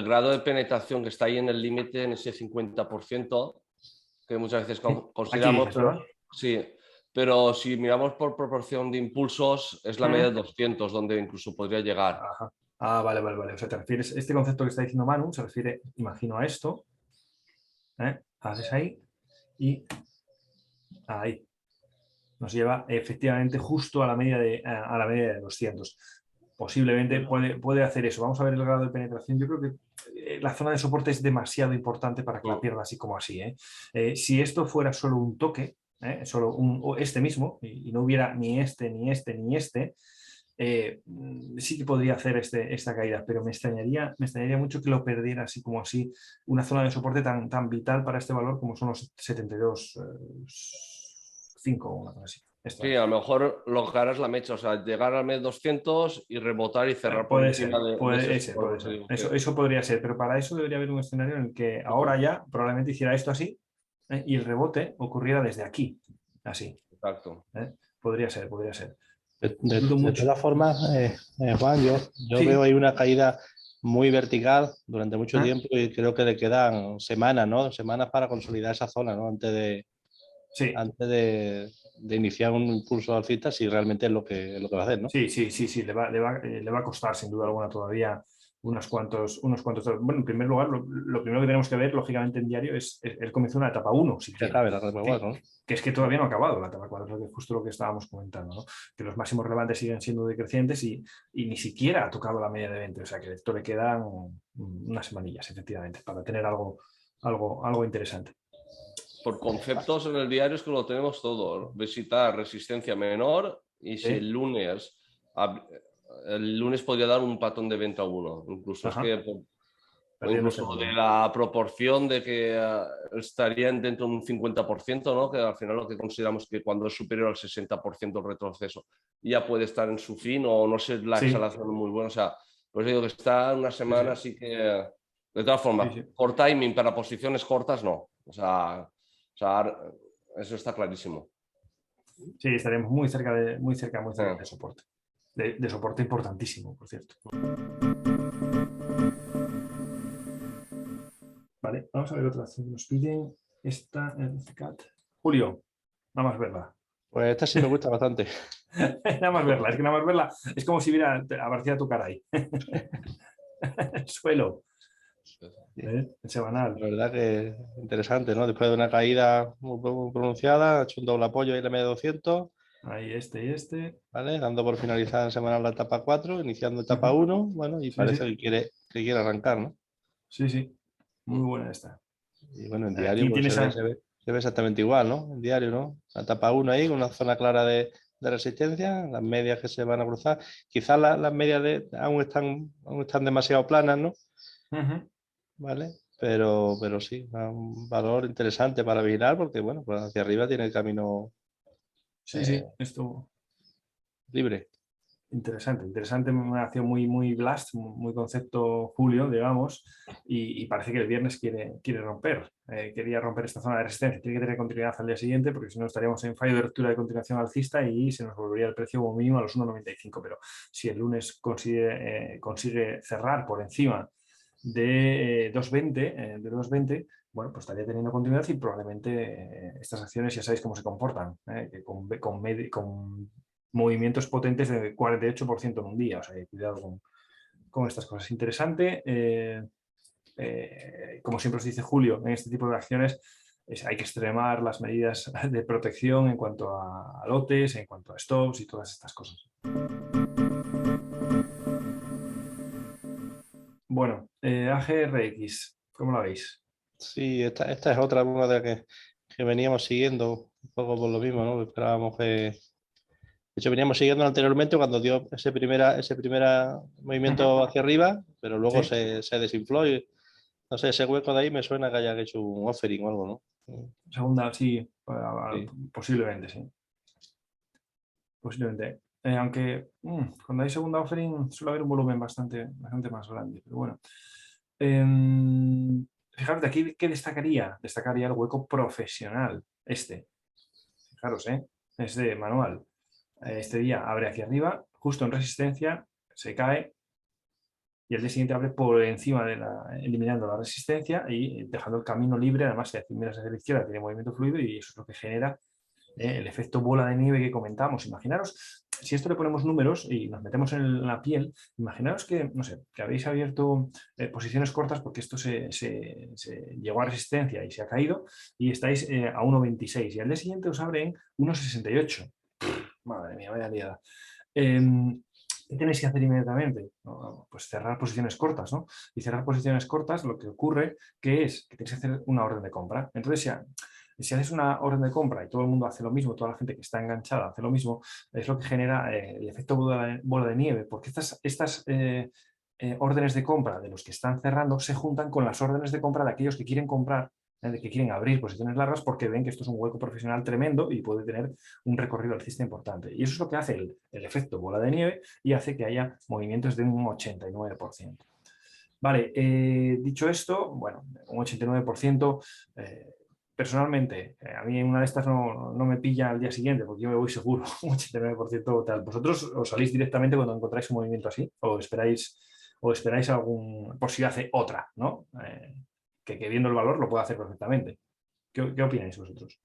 grado de penetración que está ahí en el límite, en ese 50%, que muchas veces Aquí consideramos, dices, pero ¿verdad? sí, pero si miramos por proporción de impulsos, es la media de 200, donde incluso podría llegar. Ajá. Ah, vale, vale, vale. O sea, te refieres, este concepto que está diciendo Manu se refiere, imagino, a esto. Haces ahí y ahí. Nos lleva efectivamente justo a la media de 200. Posiblemente puede hacer eso. Vamos a ver el grado de penetración. Yo creo que la zona de soporte es demasiado importante para que la pierda así como así. Si esto fuera solo un toque, solo este mismo, y no hubiera ni este, ni este, ni este, sí que podría hacer esta caída, pero me extrañaría mucho que lo perdiera así como así, una zona de soporte tan vital para este valor como son los 72,5 o una cosa así. Sí, a lo mejor lo que hará es la mecha, o sea, llegar al mes 200 y rebotar y cerrar por Puede encima ser, de ese puede ser, soporte. puede Pues ser. digo que... Eso podría ser, pero para eso debería haber un escenario en el que ahora ya probablemente hiciera esto así y el rebote ocurriera desde aquí, así. Exacto. Podría ser, podría ser. Dudo De mucho. todas formas, Juan, yo veo Sí. ahí una caída muy vertical durante mucho ¿Eh? tiempo y creo que le quedan semanas, ¿no? Semanas para consolidar esa zona, ¿no? Sí. Antes de iniciar un impulso alcista, si realmente es lo que va a hacer, ¿no? Sí, sí, sí, sí, le va a costar sin duda alguna todavía unos cuantos. Bueno, en primer lugar, lo primero que tenemos que ver, lógicamente, en diario es el comienzo de una etapa 1, Que siquiera. acabe la etapa 4, ¿no? Que es que todavía no ha acabado la etapa 4, es justo lo que estábamos comentando, ¿no? Que los máximos relevantes siguen siendo decrecientes y ni siquiera ha tocado la media de 20, o sea que esto le quedan unas semanillas, efectivamente, para tener algo interesante. Por conceptos en el diario es que lo tenemos todo. Visitar resistencia menor y si ¿Sí? el lunes podría dar un patrón de venta 1. Incluso es Ajá. que o Perdiendo incluso de terreno. la proporción de que estarían dentro de un 50%, ¿no? Que al final lo que consideramos que cuando es superior al 60% el retroceso ya puede estar en su fin o no ser la Sí, exhalación muy buena. O sea, pues digo que está una sí, semana, sí, así que de todas sí, formas, sí. por timing para posiciones cortas, no. O sea, eso está clarísimo. Sí, estaremos muy cerca, muy cerca, muy cerca Eh. de soporte. De soporte importantísimo, por cierto. Vale, vamos a ver otra acción que nos piden. Esta, el CAT. Julio, nada más verla. Pues esta sí me gusta bastante. Nada más verla, es que nada más verla es como si hubiera apareciera tu cara ahí. Suelo, el semanal. La verdad que interesante, ¿no? Después de una caída muy pronunciada, ha hecho un doble apoyo ahí en la media de 200, Ahí este y este. ¿vale? Dando por finalizada en semanal la etapa 4, iniciando etapa Ujú. 1, bueno, y Sí, parece sí, que quiere arrancar, ¿no? sí, sí. Muy buena esta. Y bueno, en diario Aquí pues tienes se ve se ve exactamente igual, ¿no? El diario, ¿no? La etapa 1 ahí, con una zona clara de resistencia, las medias que se van a cruzar. Quizás las medias aún están demasiado planas, ¿no? Ujú. ¿Vale? Pero sí, un valor interesante para vigilar porque, bueno, pues hacia arriba tiene el camino Sí, eh, sí, esto libre. interesante, interesante, me ha sido muy, muy blast, muy concepto Julio, digamos, y parece que el viernes quiere romper, quería romper esta zona de resistencia, tiene que tener continuidad al día siguiente porque si no estaríamos en fallo de ruptura de continuación alcista y se nos volvería el precio como mínimo a los 1,95, pero si el lunes consigue cerrar por encima de 2,20, bueno, pues estaría teniendo continuidad y probablemente estas acciones ya sabéis cómo se comportan, que con movimientos potentes de 48% en un día. O sea, cuidado con estas cosas. Interesante. Como siempre os dice Julio, en este tipo de acciones hay que extremar las medidas de protección en cuanto a lotes, en cuanto a stops y todas estas cosas. Bueno, AGRX, ¿cómo la veis? Sí, esta es otra una de las que veníamos siguiendo un poco por lo mismo, ¿no? Esperábamos que... De hecho, veníamos siguiendo anteriormente cuando dio ese primera movimiento hacia arriba, pero luego ¿Sí? se desinfló y, no sé, ese hueco de ahí me suena que haya hecho un offering o algo, ¿no? Segunda, sí, Sí. posiblemente, sí. Posiblemente. Aunque cuando hay segunda offering suele haber un volumen bastante más grande. Pero bueno. Fijaros, de aquí, ¿qué destacaría? Destacaría el hueco profesional. Fijaros, es de manual. Este día abre hacia arriba, justo en resistencia, se cae y el día siguiente abre por encima eliminando la resistencia y dejando el camino libre. Además, si miras hacia la izquierda, tiene movimiento fluido y eso es lo que genera el efecto bola de nieve que comentamos. Imaginaros, si esto le ponemos números y nos metemos en la piel, imaginaros que, no sé, que habéis abierto posiciones cortas porque esto se llegó a resistencia y se ha caído y estáis a 1,26 y al día siguiente os abren 1,68. Madre mía, vaya liada. ¿Qué tenéis que hacer inmediatamente? ¿No? Pues cerrar posiciones cortas, ¿no? Y cerrar posiciones cortas, lo que ocurre que es que tenéis que hacer una orden de compra. Entonces, si haces una orden de compra y todo el mundo hace lo mismo, toda la gente que está enganchada hace lo mismo, es lo que genera el efecto bola de nieve, porque estas órdenes de compra de los que están cerrando se juntan con las órdenes de compra de aquellos que quieren comprar, de que quieren abrir posiciones largas porque ven que esto es un hueco profesional tremendo y puede tener un recorrido alcista importante. Y eso es lo que hace el efecto bola de nieve y hace que haya movimientos de un 89%. Vale, dicho esto, bueno, un 89%, personalmente, a mí una de estas no me pilla al día siguiente porque yo me voy seguro, un 89% tal. ¿Vosotros os salís directamente cuando encontráis un movimiento así? ¿O esperáis algún, por si hace otra, ¿no? Que viendo el valor lo puede hacer perfectamente. ¿Qué opináis vosotros?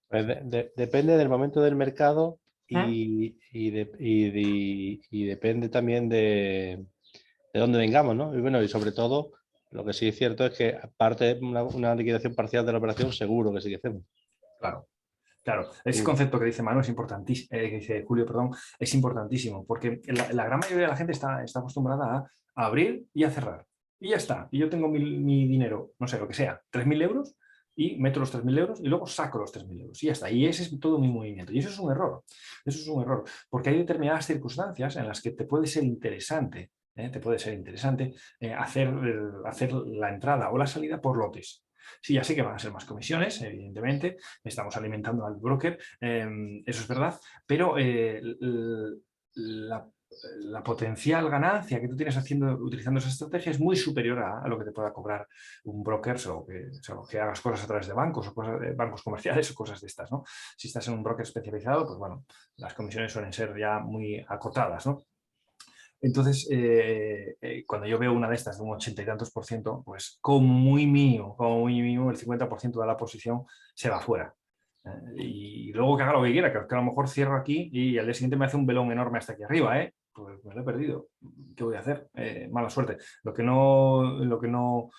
Pues depende del momento del mercado ¿Mm? y depende también de dónde vengamos, ¿no? Y bueno, y sobre todo, lo que sí es cierto es que aparte de una liquidación parcial de la operación, seguro que sí que hacemos. Claro. Claro, ese Seguro. concepto que dice Manu es importantísimo, que dice Julio, perdón, es importantísimo, porque la gran mayoría de la gente está acostumbrada a abrir y a cerrar. Y ya está. Y yo tengo mi dinero, no sé, lo que sea, 3.000 euros, y meto los 3.000 euros y luego saco los 3.000 euros. Y ya está. Y ese es todo mi movimiento. Y eso es un error. Eso es un error. Porque hay determinadas circunstancias en las que te puede ser interesante, hacer la entrada o la salida por lotes. Sí, ya sé que van a ser más comisiones, evidentemente, estamos alimentando al broker, eso es verdad, pero la potencial ganancia que tú tienes utilizando esa estrategia es muy superior a lo que te pueda cobrar un broker o que hagas cosas a través de bancos o cosas de bancos comerciales o cosas de estas, ¿no? Si estás en un broker especializado, pues bueno, las comisiones suelen ser ya muy acotadas, ¿no? Entonces, cuando yo veo una de estas de un 80 y tantos %, pues como muy mínimo, el 50% de la posición se va fuera. Y luego que haga lo que quiera, que a lo mejor cierro aquí y al día siguiente me hace un velón enorme hasta aquí arriba, pues me lo he perdido. ¿Qué voy a hacer? Mala suerte. Lo que no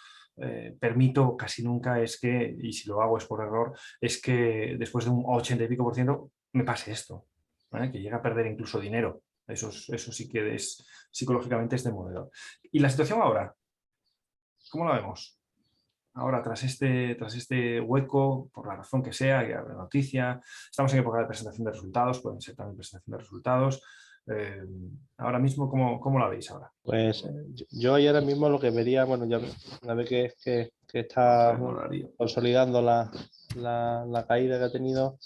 permito casi nunca es que, y si lo hago es por error, es que después de un 80 y pico por ciento me pase esto, que llegue a perder incluso dinero. Eso sí que psicológicamente es demoledor. ¿Y la situación ahora? ¿Cómo la vemos? ahora tras este hueco, por la razón que sea, que habrá noticia, estamos en época de presentación de resultados, pueden ser también presentación de resultados. Ahora mismo, ¿cómo la veis ahora? Pues yo ahora mismo lo que vería, bueno, ya una vez que está consolidando la caída que ha tenido,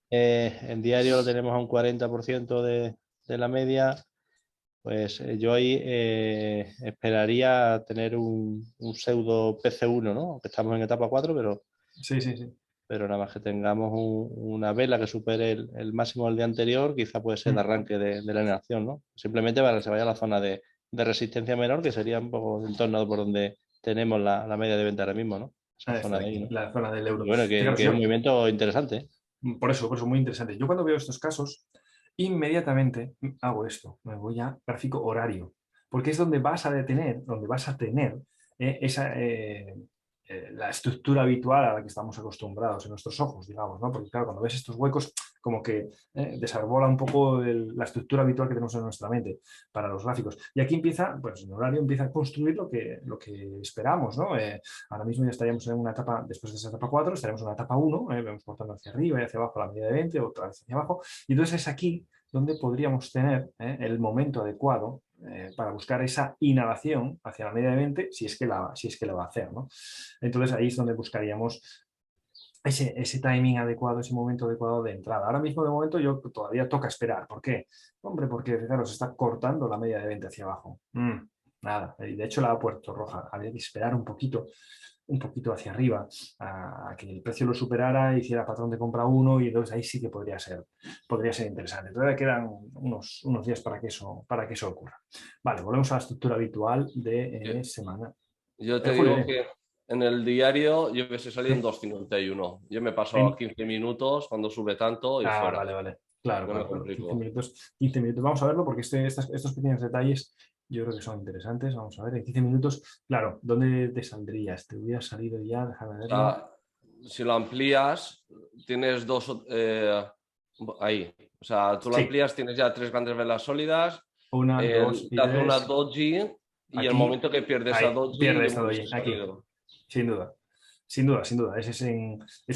en diario lo tenemos a un 40% de la media, pues yo ahí esperaría tener un pseudo PC1, ¿no? Que estamos en etapa 4, pero sí. Pero nada más que tengamos una vela que supere el máximo del día anterior, quizá puede ser el arranque de la inacción, ¿no? Simplemente para que se vaya a la zona de resistencia menor, que sería un poco el torno por donde tenemos la media de venta ahora mismo, ¿no? Esa zona de ahí, ¿no? La zona del euro. Y bueno, que es un movimiento interesante, ¿eh? Por eso, muy interesante. Yo cuando veo estos casos, inmediatamente hago esto, me voy a gráfico horario, porque es donde vas a tener la estructura habitual a la que estamos acostumbrados en nuestros ojos, digamos, ¿no? Porque claro, cuando ves estos huecos, como que desarbola un poco la estructura habitual que tenemos en nuestra mente para los gráficos. Y aquí empieza, pues el horario empieza a construir lo que esperamos, ¿no? Ahora mismo ya estaríamos en una etapa, después de esa etapa 4, estaremos en una etapa 1, vemos cortando hacia arriba y hacia abajo la media de 20, otra vez hacia abajo, y entonces es aquí donde podríamos tener el momento adecuado para buscar esa inhalación hacia la media de 20 si es que la va a hacer, ¿no? Entonces ahí es donde buscaríamos ese timing adecuado, ese momento adecuado de entrada. Ahora mismo de momento yo todavía toca esperar. ¿Por qué? Hombre, porque fijaros, se está cortando la media de 20 hacia abajo. Nada, de hecho la ha puesto roja. Habría que esperar un poquito hacia arriba a que el precio lo superara, hiciera patrón de compra 1 y entonces ahí sí que podría ser interesante. Todavía quedan unos días para que eso ocurra. Vale, volvemos a la estructura habitual de semana. Yo te digo que en el diario yo hubiese salido en 2.51. Yo me paso a 15 minutos cuando sube tanto y fuera. Vale. Claro, no me complico. 15 minutos. Vamos a verlo porque estos pequeños detalles yo creo que son interesantes. Vamos a ver, en 15 minutos, claro, ¿dónde te saldrías? ¿Te hubiera salido ya? Déjame verlo. Si lo amplías, tienes ahí. O sea, tú lo amplías, tienes ya 3 grandes velas sólidas. Una, 2 y 3. Una doji y aquí, el momento que pierdes a doji, pierdes a doji, aquí. Sin duda. Es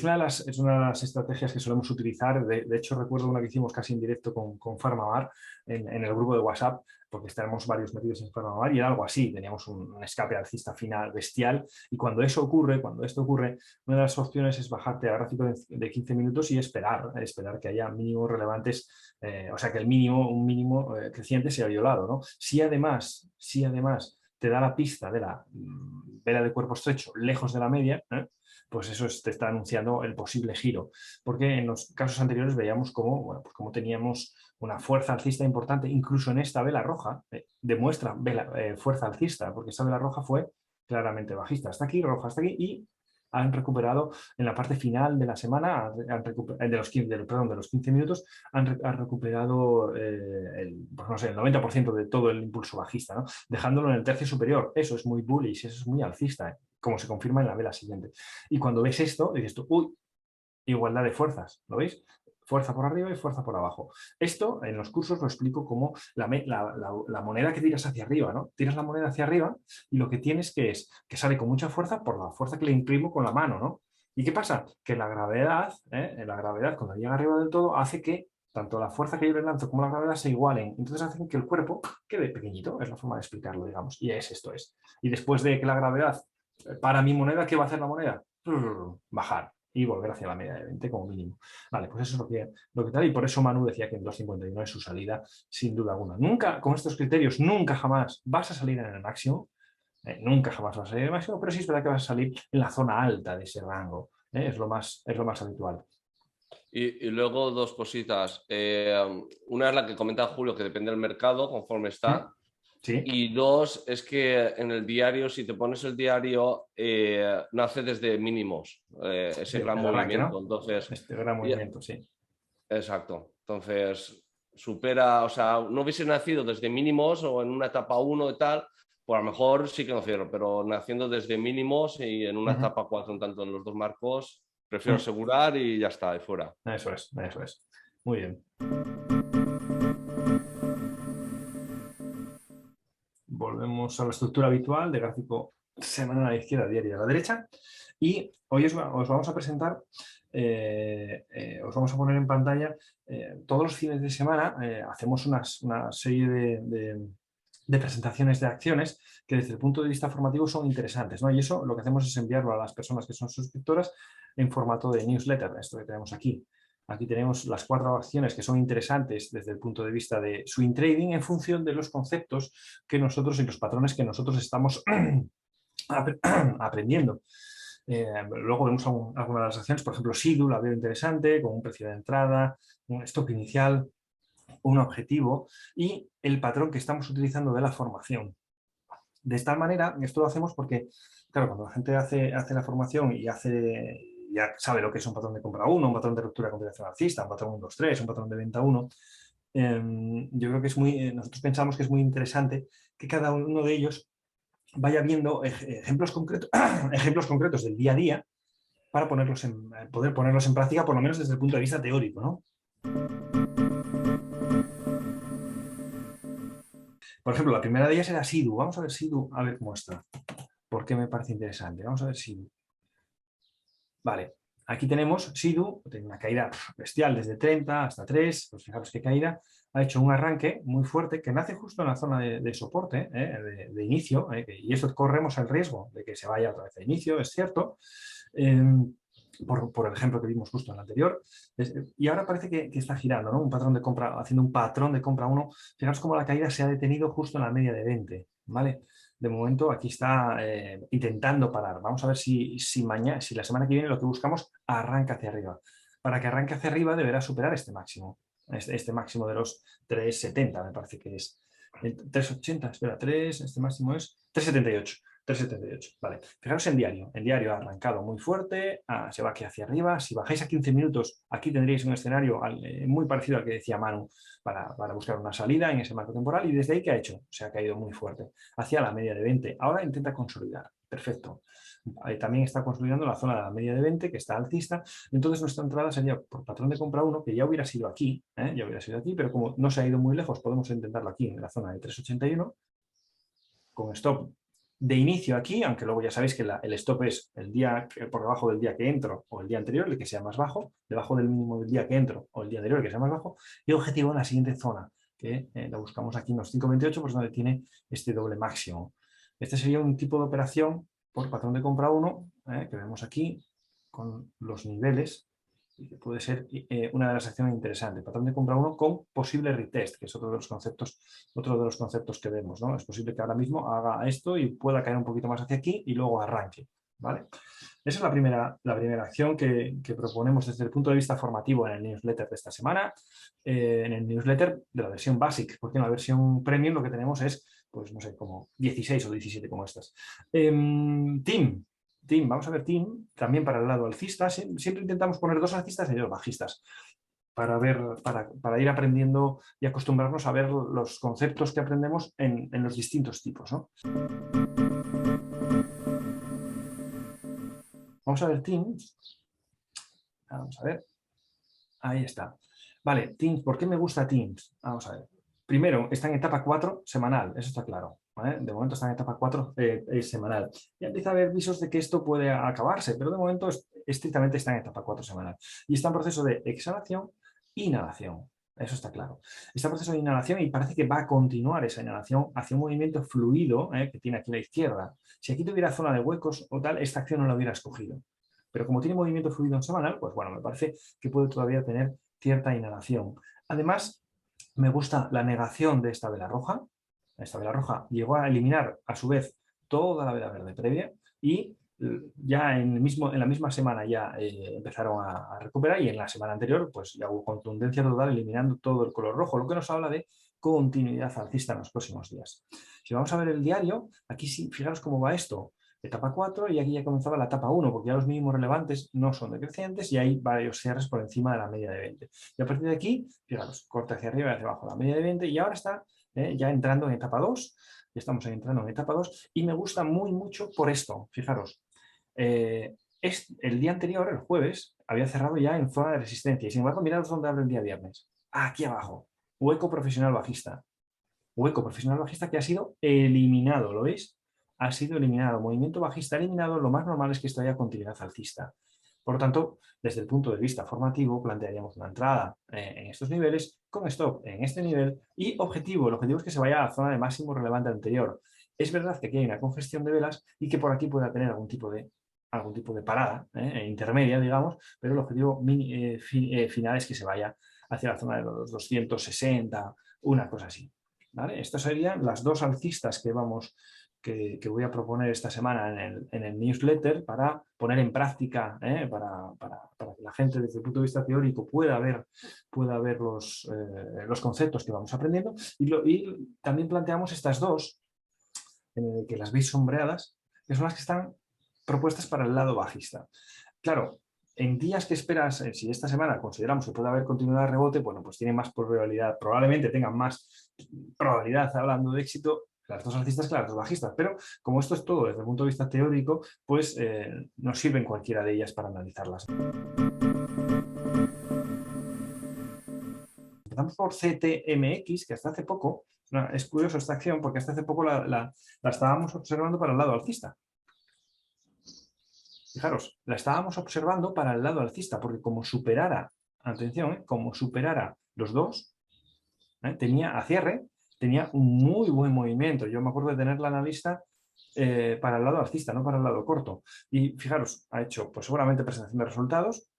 una de las estrategias que solemos utilizar. De hecho, recuerdo una que hicimos casi en directo con PharmaMar en el grupo de WhatsApp, porque estábamos varios metidos en PharmaMar y era algo así. Teníamos un escape alcista final bestial y cuando esto ocurre, una de las opciones es bajarte al gráfico de 15 minutos y esperar que haya mínimos relevantes, o sea, que un mínimo creciente sea violado, ¿no? Si además te da la pista de la vela de cuerpo estrecho lejos de la media, pues eso te está anunciando el posible giro. Porque en los casos anteriores veíamos cómo teníamos una fuerza alcista importante, incluso en esta vela roja, demuestra fuerza alcista, porque esta vela roja fue claramente bajista. Hasta aquí, roja hasta aquí, y han recuperado en la parte final de la semana, de los 15 minutos, han recuperado el 90% de todo el impulso bajista, ¿no? Dejándolo en el tercio superior. Eso es muy bullish, eso es muy alcista, como se confirma en la vela siguiente. Y cuando ves esto, dices tú, uy, igualdad de fuerzas, ¿lo veis? Fuerza por arriba y fuerza por abajo. Esto en los cursos lo explico como la moneda que tiras hacia arriba, ¿no? Tiras la moneda hacia arriba y lo que tienes que sale con mucha fuerza por la fuerza que le imprimo con la mano, ¿no? ¿Y qué pasa? Que la gravedad cuando llega arriba del todo hace que tanto la fuerza que yo le lanzo como la gravedad se igualen. Entonces hacen que el cuerpo quede pequeñito, es la forma de explicarlo, digamos. Y esto es. Y después de que la gravedad para mi moneda, ¿qué va a hacer la moneda? Bajar y volver hacia la media de 20 como mínimo. Vale, pues eso es lo que tal, y por eso Manu decía que en 2.51 es su salida sin duda alguna. Nunca, con estos criterios, nunca jamás vas a salir en el máximo, nunca jamás vas a salir en el máximo, pero sí es verdad que vas a salir en la zona alta de ese rango, es lo más habitual. Y luego dos cositas. Una es la que comenta Julio, que depende del mercado conforme está. Sí. Y dos, es que en el diario, si te pones el diario, nace desde mínimos, ese gran movimiento. ¿No? Entonces, este gran movimiento, sí. Exacto. Entonces, supera, o sea, no hubiese nacido desde mínimos o en una etapa 1 y tal, pues a lo mejor sí que no cierro, pero naciendo desde mínimos y en una etapa 4, un tanto en los dos marcos, prefiero asegurar y ya está, de fuera. Eso es. Muy bien. Volvemos a la estructura habitual de gráfico semanal a la izquierda, diario a la derecha. Y hoy os vamos a presentar, os vamos a poner en pantalla, todos los fines de semana hacemos una serie de presentaciones de acciones que desde el punto de vista formativo son interesantes, ¿no? Y eso lo que hacemos es enviarlo a las personas que son suscriptoras en formato de newsletter, esto que tenemos aquí. Aquí tenemos las 4 acciones que son interesantes desde el punto de vista de swing trading en función de los conceptos que nosotros y los patrones que nosotros estamos aprendiendo. Luego vemos algunas de las acciones, por ejemplo, SIDU la veo interesante, con un precio de entrada, un stop inicial, un objetivo y el patrón que estamos utilizando de la formación. De esta manera, esto lo hacemos porque, claro, cuando la gente hace la formación y ya sabe lo que es un patrón de compra 1, un patrón de ruptura combinación alcista, un patrón 1, 2, 3, un patrón de venta 1, yo creo que nosotros pensamos que es muy interesante que cada uno de ellos vaya viendo ejemplos concretos del día a día para poder ponerlos en práctica, por lo menos desde el punto de vista teórico, ¿no? Por ejemplo, la primera de ellas era SIDU. Vamos a ver SIDU, a ver cómo está. ¿Por qué me parece interesante? Vamos a ver SIDU. Vale, aquí tenemos SIDU, tiene una caída bestial desde 30 hasta 3, pues fijaros qué caída. Ha hecho un arranque muy fuerte que nace justo en la zona de soporte, de inicio, y esto corremos el riesgo de que se vaya otra vez a inicio, es cierto, por el ejemplo que vimos justo en el anterior, y ahora parece que está girando, ¿no? Un patrón de compra, haciendo un patrón de compra 1, fijaros cómo la caída se ha detenido justo en la media de 20, ¿vale? De momento aquí está intentando parar. Vamos a ver si la semana que viene lo que buscamos arranca hacia arriba. Para que arranque hacia arriba deberá superar este máximo. Este máximo de los 3,70 me parece que es. 3,80, espera, este máximo es 3,78. 3,78, vale. Fijaros en diario. El diario ha arrancado muy fuerte, se va aquí hacia arriba. Si bajáis a 15 minutos, aquí tendríais un escenario muy parecido al que decía Manu para buscar una salida en ese marco temporal. Y desde ahí, ¿qué ha hecho? Se ha caído muy fuerte hacia la media de 20. Ahora intenta consolidar. Perfecto. También está consolidando la zona de la media de 20, que está alcista. Entonces nuestra entrada sería por patrón de compra 1, que ya hubiera sido aquí, pero como no se ha ido muy lejos, podemos intentarlo aquí en la zona de 3,81, con stop de inicio aquí, aunque luego ya sabéis que el stop es el día por debajo del día que entro o el día anterior, el que sea más bajo, debajo del mínimo del día que entro o el día anterior, el que sea más bajo, y objetivo en la siguiente zona, que la buscamos aquí en los 5,28, pues donde tiene este doble máximo. Este sería un tipo de operación por patrón de compra 1, que vemos aquí, con los niveles, y que puede ser una de las acciones interesantes. Patrón de compra 1 con posible retest, que es otro de los conceptos que vemos, ¿no? Es posible que ahora mismo haga esto y pueda caer un poquito más hacia aquí y luego arranque, ¿vale? Esa es la primera acción que proponemos desde el punto de vista formativo en el newsletter de esta semana, en el newsletter de la versión basic, porque en la versión premium lo que tenemos es, pues no sé, como 16 o 17 como estas. Team, vamos a ver Team, también para el lado alcista. Siempre intentamos poner 2 alcistas y 2 bajistas para ir aprendiendo y acostumbrarnos a ver los conceptos que aprendemos en los distintos tipos, ¿no? Vamos a ver Teams. Vamos a ver. Ahí está. Vale, Teams. ¿Por qué me gusta Teams? Vamos a ver. Primero, está en etapa 4 semanal, eso está claro. ¿Vale? De momento está en etapa 4 semanal. Ya empieza a haber visos de que esto puede acabarse, pero de momento estrictamente está en etapa 4 semanal. Y está en proceso de exhalación e inhalación. Eso está claro. Está en proceso de inhalación y parece que va a continuar esa inhalación hacia un movimiento fluido que tiene aquí a la izquierda. Si aquí tuviera zona de huecos o tal, esta acción no la hubiera escogido. Pero como tiene movimiento fluido en semanal, pues bueno, me parece que puede todavía tener cierta inhalación. Además, me gusta la negación de esta vela roja. Esta vela roja llegó a eliminar a su vez toda la vela verde previa y ya en la misma semana ya empezaron a recuperar y en la semana anterior pues ya hubo contundencia total eliminando todo el color rojo, lo que nos habla de continuidad alcista en los próximos días. Si vamos a ver el diario, aquí sí, fijaros cómo va esto. Etapa 4 y aquí ya comenzaba la etapa 1 porque ya los mínimos relevantes no son decrecientes y hay varios cierres por encima de la media de 20. Y a partir de aquí, fijaros, corte hacia arriba y hacia abajo la media de 20 y ahora está ya entrando en etapa 2. Ya estamos entrando en etapa 2 y me gusta mucho por esto. Fijaros, el día anterior, el jueves, había cerrado ya en zona de resistencia y sin embargo mirad dónde abre el día viernes. Aquí abajo, hueco profesional bajista. Hueco profesional bajista que ha sido eliminado, ¿lo veis? ha sido eliminado, movimiento bajista eliminado, lo más normal es que esto haya continuidad alcista. Por lo tanto, desde el punto de vista formativo, plantearíamos una entrada en estos niveles, con stop en este nivel y objetivo. El objetivo es que se vaya a la zona de máximo relevante anterior. Es verdad que aquí hay una congestión de velas y que por aquí pueda tener algún tipo de parada intermedia, digamos, pero el objetivo final es que se vaya hacia la zona de los 260, una cosa así. ¿Vale? Estas serían las dos alcistas que voy a proponer esta semana en el newsletter para poner en práctica, para que la gente desde el punto de vista teórico pueda ver los conceptos que vamos aprendiendo. Y también planteamos estas dos, que las veis sombreadas, que son las que están propuestas para el lado bajista. Claro, en días que esperas, si esta semana consideramos que puede haber continuidad de rebote, bueno, pues tiene más probabilidad, probablemente tengan más probabilidad, hablando de éxito, las dos alcistas que las dos bajistas, pero como esto es todo desde el punto de vista teórico, pues nos sirven cualquiera de ellas para analizarlas. Empezamos por CTMX, que hasta hace poco, es curioso esta acción porque hasta hace poco la estábamos observando para el lado alcista. Fijaros, la estábamos observando para el lado alcista, porque como superara, atención, como superara los dos, tenía a cierre, tenía un muy buen movimiento. Yo me acuerdo de tenerla en la lista para el lado alcista, no para el lado corto. Y fijaros, ha hecho pues seguramente presentación de resultados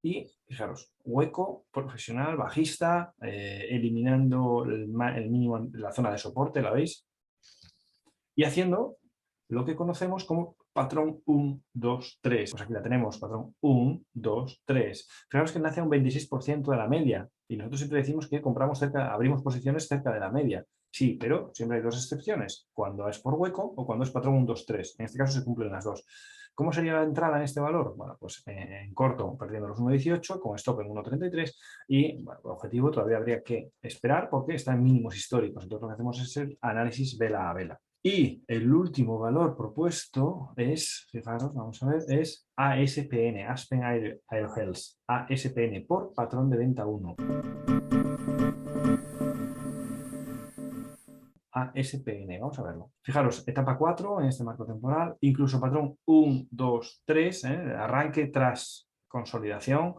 y fijaros, hueco profesional, bajista, eliminando el mínimo en la zona de soporte, ¿la veis? Y haciendo lo que conocemos como patrón 1, 2, 3. Pues aquí la tenemos, patrón 1, 2, 3. Fijaros que nace un 26% de la media. Y nosotros siempre decimos que abrimos posiciones cerca de la media. Sí, pero siempre hay dos excepciones. Cuando es por hueco o cuando es patrón 1, 2, 3. En este caso se cumplen las dos. ¿Cómo sería la entrada en este valor? Bueno, pues en corto, perdiendo los 1,18, con stop en 1,33 y, bueno, el objetivo todavía habría que esperar porque está en mínimos históricos. Entonces lo que hacemos es el análisis vela a vela. Y el último valor propuesto es, fijaros, vamos a ver, es ASPN, Aspen Air Health, ASPN por patrón de venta 1. ASPN, vamos a verlo. Fijaros, etapa 4 en este marco temporal, incluso patrón 1, 2, 3, arranque tras consolidación,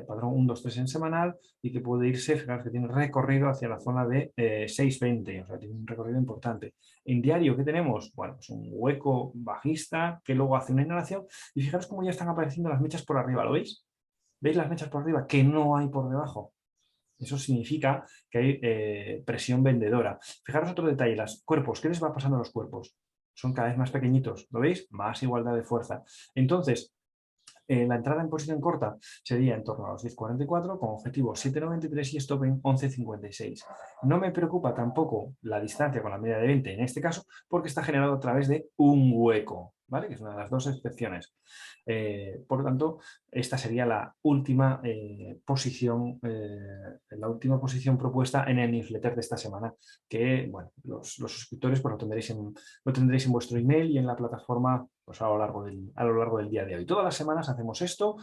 patrón 1, 2, 3 en semanal y que puede irse, fijaros que tiene recorrido hacia la zona de 6,20, o sea, tiene un recorrido importante. En diario, ¿qué tenemos? Bueno, pues un hueco bajista que luego hace una inhalación y fijaros cómo ya están apareciendo las mechas por arriba, ¿lo veis? ¿Veis las mechas por arriba que no hay por debajo? Eso significa que hay presión vendedora. Fijaros otro detalle, los cuerpos. ¿Qué les va pasando a los cuerpos? Son cada vez más pequeñitos, ¿lo veis? Más igualdad de fuerza. Entonces, la entrada en posición corta sería en torno a los 10,44 con objetivo 7,93 y stop en 11,56. No me preocupa tampoco la distancia con la media de 20 en este caso porque está generado a través de un hueco, ¿vale? Que es una de las dos excepciones. Por lo tanto, esta sería la última posición propuesta en el newsletter de esta semana, que bueno, los suscriptores pues, lo tendréis en vuestro email y en la plataforma pues, a lo largo del día de hoy. Todas las semanas hacemos esto.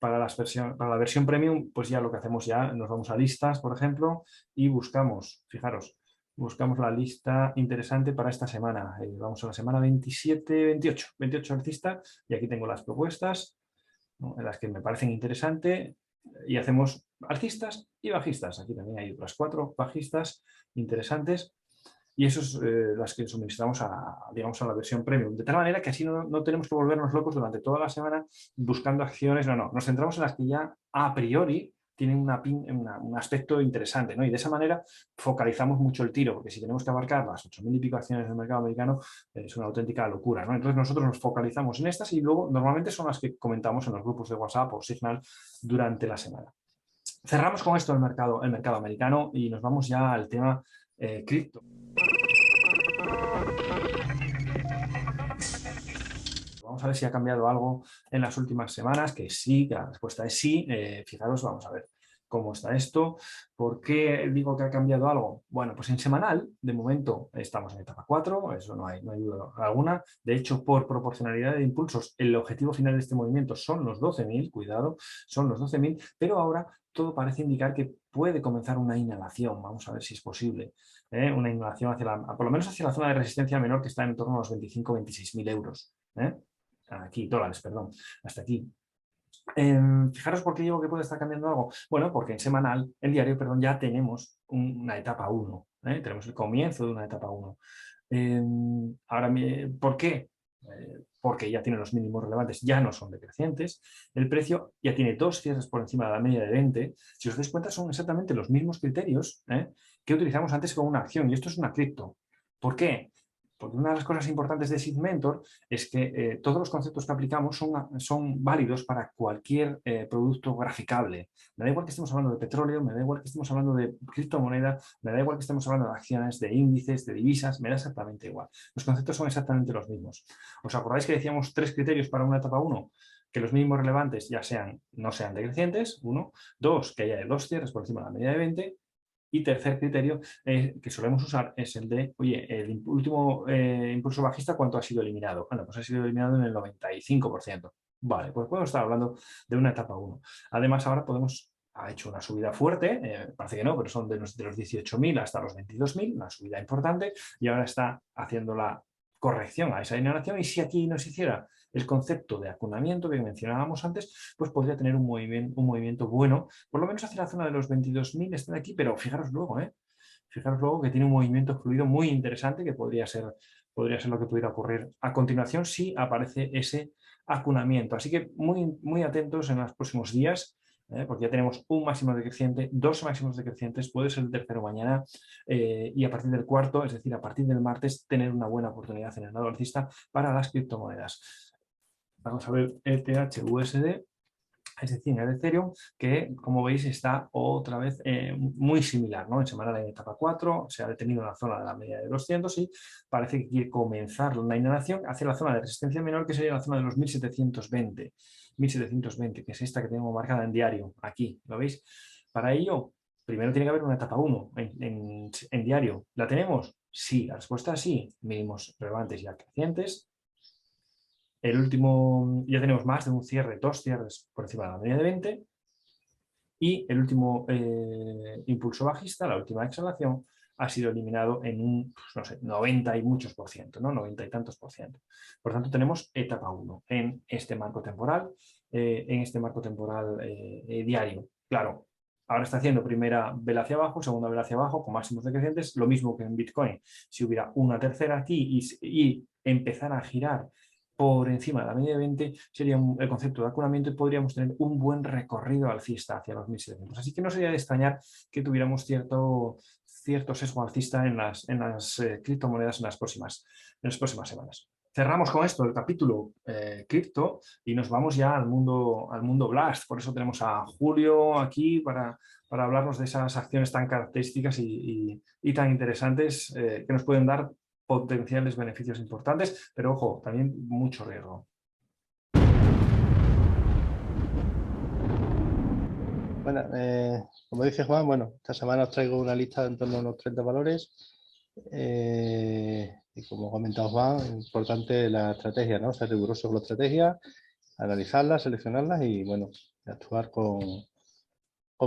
Para la versión premium, pues ya lo que hacemos ya, nos vamos a listas, por ejemplo, y buscamos, fijaros, buscamos la lista interesante para esta semana. Vamos a la semana 28 alcistas y aquí tengo las propuestas, ¿no? En las que me parecen interesantes y hacemos alcistas y bajistas. Aquí también hay otras 4 bajistas interesantes y eso es las que suministramos digamos, a la versión premium. De tal manera que así no tenemos que volvernos locos durante toda la semana buscando acciones. No, nos centramos en las que ya a priori tienen un aspecto interesante, ¿no? Y de esa manera focalizamos mucho el tiro, porque si tenemos que abarcar las 8.000 y pico acciones del mercado americano, es una auténtica locura, ¿no? Entonces nosotros nos focalizamos en estas y luego normalmente son las que comentamos en los grupos de WhatsApp o Signal durante la semana. Cerramos con esto el mercado americano y nos vamos ya al tema cripto. Vamos a ver si ha cambiado algo en las últimas semanas, que sí, que la respuesta es sí. Fijaros, vamos a ver cómo está esto. ¿Por qué digo que ha cambiado algo? Bueno, pues en semanal, de momento, estamos en etapa 4, eso no hay duda alguna. De hecho, por proporcionalidad de impulsos, el objetivo final de este movimiento son los 12.000, cuidado, son los 12.000, pero ahora todo parece indicar que puede comenzar una inhalación. Vamos a ver si es posible. una innovación por lo menos hacia la zona de resistencia menor, que está en torno a los 25.000-26.000 euros. Aquí, dólares, perdón, hasta aquí. Fijaros por qué digo que puede estar cambiando algo. Bueno, porque en diario, perdón, ya tenemos una etapa 1. Tenemos el comienzo de una etapa 1. Ahora, ¿por qué? Porque ya tiene los mínimos relevantes, ya no son decrecientes. El precio ya tiene 2 cierres por encima de la media de 20. Si os dais cuenta, son exactamente los mismos criterios que utilizamos antes con una acción. Y esto es una cripto. ¿Por qué? Porque una de las cosas importantes de Seed Mentor es que todos los conceptos que aplicamos son válidos para cualquier producto graficable. Me da igual que estemos hablando de petróleo, me da igual que estemos hablando de criptomoneda, me da igual que estemos hablando de acciones, de índices, de divisas, me da exactamente igual. Los conceptos son exactamente los mismos. ¿Os acordáis que decíamos 3 criterios para una etapa 1? Que los mínimos relevantes no sean decrecientes, 1. 2, que haya 2 cierres por encima de la media de 20. Y tercer criterio que solemos usar es el de, oye, el último impulso bajista, ¿cuánto ha sido eliminado? Bueno, pues ha sido eliminado en el 95%. Vale, pues podemos estar hablando de una etapa 1. Además, ahora ha hecho una subida fuerte, parece que no, pero son de los 18.000 hasta los 22.000, una subida importante, y ahora está haciendo la corrección a esa eliminación. Y si aquí no se hiciera el concepto de acunamiento que mencionábamos antes, pues podría tener un movimiento bueno, por lo menos hacia la zona de los 22.000 están aquí, pero fijaros luego que tiene un movimiento fluido muy interesante que podría ser lo que pudiera ocurrir a continuación si aparece ese acunamiento. Así que muy, muy atentos en los próximos días, porque ya tenemos un máximo decreciente, 2 máximos decrecientes, puede ser el tercero mañana, y a partir del cuarto, es decir, a partir del martes, tener una buena oportunidad en el lado alcista para las criptomonedas. Vamos a ver ETH-USD, es decir, el Ethereum, que como veis está otra vez muy similar, ¿no? En semana de etapa 4 se ha detenido en la zona de la media de 200 y parece que quiere comenzar una inhalación hacia la zona de resistencia menor, que sería la zona de los 1720, que es esta que tengo marcada en diario, aquí, ¿lo veis? Para ello, primero tiene que haber una etapa 1 en diario. ¿La tenemos? Sí, la respuesta es sí, mínimos relevantes y crecientes. El último, ya tenemos más de un cierre, 2 cierres por encima de la media de 20. Y el último impulso bajista, la última exhalación, ha sido eliminado en un, pues, no sé, 90 y muchos por ciento, ¿no? 90 y tantos por ciento. Por tanto, tenemos etapa 1 en este marco temporal, diario. Claro, ahora está haciendo primera vela hacia abajo, segunda vela hacia abajo, con máximos decrecientes, lo mismo que en Bitcoin. Si hubiera una tercera aquí y empezara a girar por encima de la media de 20, sería el concepto de acunamiento y podríamos tener un buen recorrido alcista hacia los 1.700. Así que no sería de extrañar que tuviéramos cierto sesgo alcista en las criptomonedas en las próximas semanas. Cerramos con esto el capítulo cripto y nos vamos ya al mundo Blast. Por eso tenemos a Julio aquí para hablarnos de esas acciones tan características y tan interesantes que nos pueden dar potenciales beneficios importantes, pero ojo, también mucho riesgo. Bueno, como dice Juan, bueno, esta semana os traigo una lista de en torno a unos 30 valores. Y como ha comentado Juan, es importante la estrategia, ¿no? Ser riguroso con la estrategia, analizarlas, seleccionarlas y, bueno, actuar con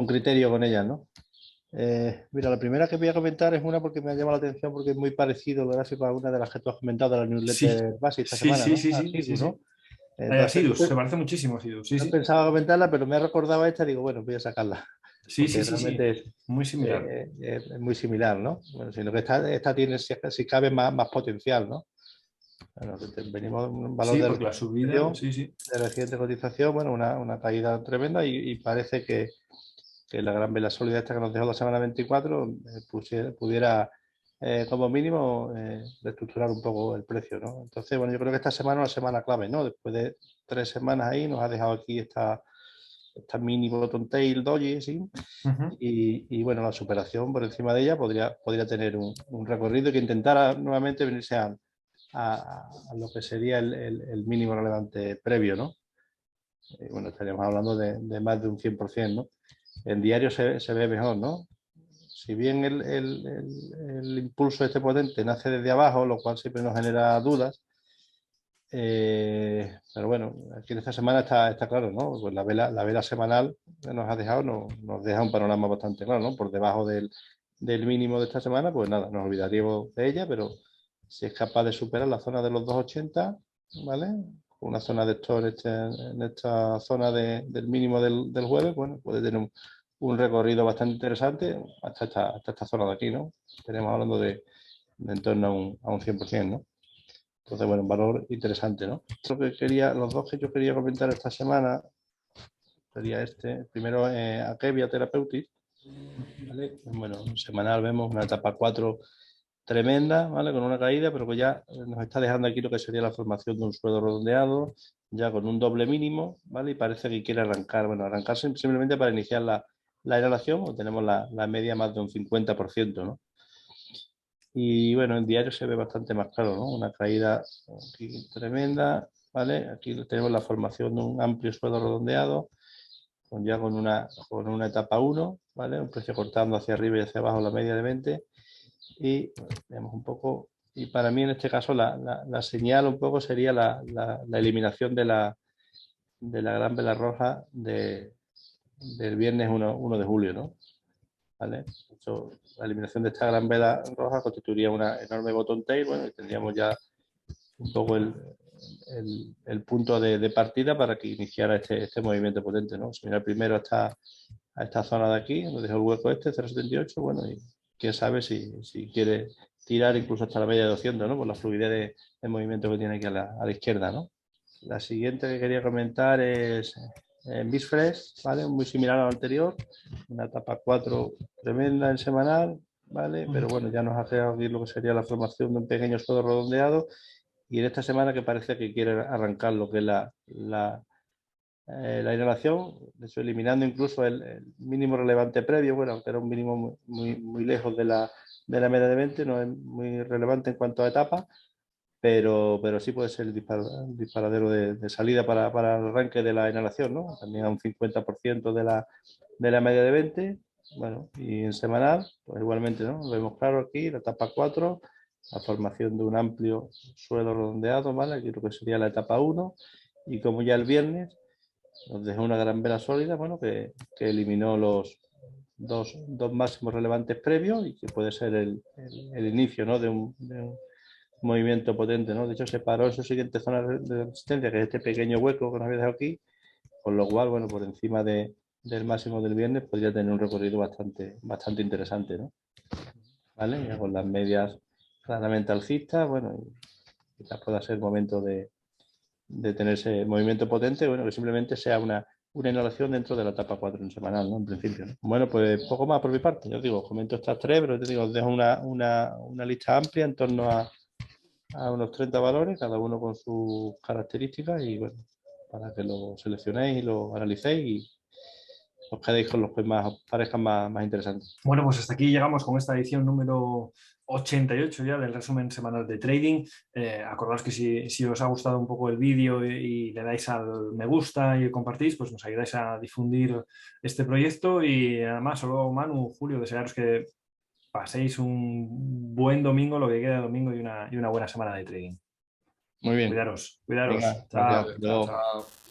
criterio con ellas, ¿no? Mira, la primera que voy a comentar es una porque me ha llamado la atención porque es muy parecido el gráfico a una de las que tú has comentado de la newsletter base esta semana, ¿no? Asidu, ¿no? Asidus, se parece muchísimo a Asidus. No pensaba comentarla, pero me ha recordado esta y digo, bueno, voy a sacarla. Sí, realmente muy similar. Es muy similar, ¿no? Bueno, sino que esta tiene, si cabe, más potencial, ¿no? Bueno, venimos de un valor de la subida, de reciente cotización, bueno, una caída tremenda y parece que la gran vela sólida esta que nos dejó la semana 24 pudiera como mínimo reestructurar un poco el precio, ¿no? Entonces, bueno, yo creo que esta semana es una semana clave, ¿no? Después de 3 semanas ahí nos ha dejado aquí esta mini bottom tail doji, ¿sí? Y bueno, la superación por encima de ella podría tener un recorrido que intentara nuevamente venirse a lo que sería el mínimo relevante previo, ¿no? Bueno, estaríamos hablando de más de un 100%, ¿no? En diario se ve mejor, ¿no? Si bien el impulso este potente nace desde abajo, lo cual siempre nos genera dudas, pero bueno, aquí en esta semana está claro, ¿no? Pues la vela semanal que nos ha dejado nos deja un panorama bastante claro, ¿no? Por debajo del del mínimo de esta semana, pues nada, nos olvidaríamos de ella, pero si es capaz de superar la zona de los 2,80, ¿vale? Una zona de stop en esta zona del mínimo del jueves, bueno, puede tener un recorrido bastante interesante hasta esta zona de aquí, ¿no? Estaremos hablando de en torno a un 100%, ¿no? Entonces, bueno, un valor interesante, ¿no? Los dos que yo quería comentar esta semana sería este. Primero, Akebia Therapeutics, ¿vale? Bueno, semanal vemos una etapa 4 tremenda, ¿vale? Con una caída, pero que ya nos está dejando aquí lo que sería la formación de un suelo redondeado, ya con un doble mínimo, ¿vale? Y parece que quiere arrancar, bueno, arrancar simplemente para iniciar la inhalación, o tenemos la media más de un 50%, ¿no? Y bueno, en diario se ve bastante más claro, ¿no? Una caída aquí tremenda, ¿vale? Aquí tenemos la formación de un amplio suelo redondeado, ya con una etapa 1, ¿vale? Un precio cortando hacia arriba y hacia abajo la media de 20. Y vemos un poco, y para mí en este caso la señal un poco sería la eliminación de la gran vela roja del viernes 1 de julio, ¿no? ¿Vale? La eliminación de esta gran vela roja constituiría una enorme bottom tail, bueno, y tendríamos ya un poco el punto de partida para que iniciara este movimiento potente, ¿no? Si mira primero a esta zona de aquí, donde dejo el hueco 0,78, bueno, y quién sabe si quiere tirar incluso hasta la media de 200, ¿no? Por la fluidez de movimiento que tiene aquí a la izquierda, ¿no? La siguiente que quería comentar es Bisfresh, ¿vale? Muy similar a la anterior, una etapa 4 tremenda en semanal, ¿vale? Pero bueno, ya nos ha creado aquí lo que sería la formación de un pequeño suelo redondeado, y en esta semana que parece que quiere arrancar lo que es la inhalación, de hecho eliminando incluso el mínimo relevante previo, bueno, aunque era un mínimo muy lejos de la media de 20, no es muy relevante en cuanto a etapa, pero sí puede ser el disparadero de salida para el arranque de la inhalación, ¿no? También a un 50% de la media de 20, bueno, y en semanal, pues igualmente, ¿no? Lo vemos claro aquí, la etapa 4, la formación de un amplio suelo redondeado, ¿vale? Aquí lo que sería la etapa 1, y como ya el viernes nos dejó una gran vela sólida, bueno, que eliminó los dos máximos relevantes previos, y que puede ser el inicio, ¿no? de un movimiento potente, ¿no? De hecho, se paró en su siguiente zona de resistencia, que es este pequeño hueco que nos había dejado aquí, con lo cual, bueno, por encima del máximo del viernes podría tener un recorrido bastante interesante, ¿no? ¿Vale? Ya con las medias claramente alcistas, bueno, quizás pueda ser el momento de tener ese movimiento potente, bueno, que simplemente sea una inhalación dentro de la etapa 4 en semanal, ¿no? En principio, ¿no? Bueno, pues poco más por mi parte. Yo os digo, comento estas tres, pero te digo, os dejo una lista amplia en torno a unos 30 valores, cada uno con sus características, y bueno, para que lo seleccionéis y lo analicéis y os quedéis con los que más os parezcan más interesantes. Bueno, pues hasta aquí llegamos con esta edición número 88 ya del resumen semanal de trading. Acordaos que si os ha gustado un poco el vídeo y le dais al me gusta y compartís, pues nos ayudáis a difundir este proyecto. Y además, solo Manu, Julio, desearos que paséis un buen domingo, lo que queda de domingo, y una buena semana de trading. Muy bien. Cuidaros. Venga, Chao, gracias. chao, Luego. chao. Chao.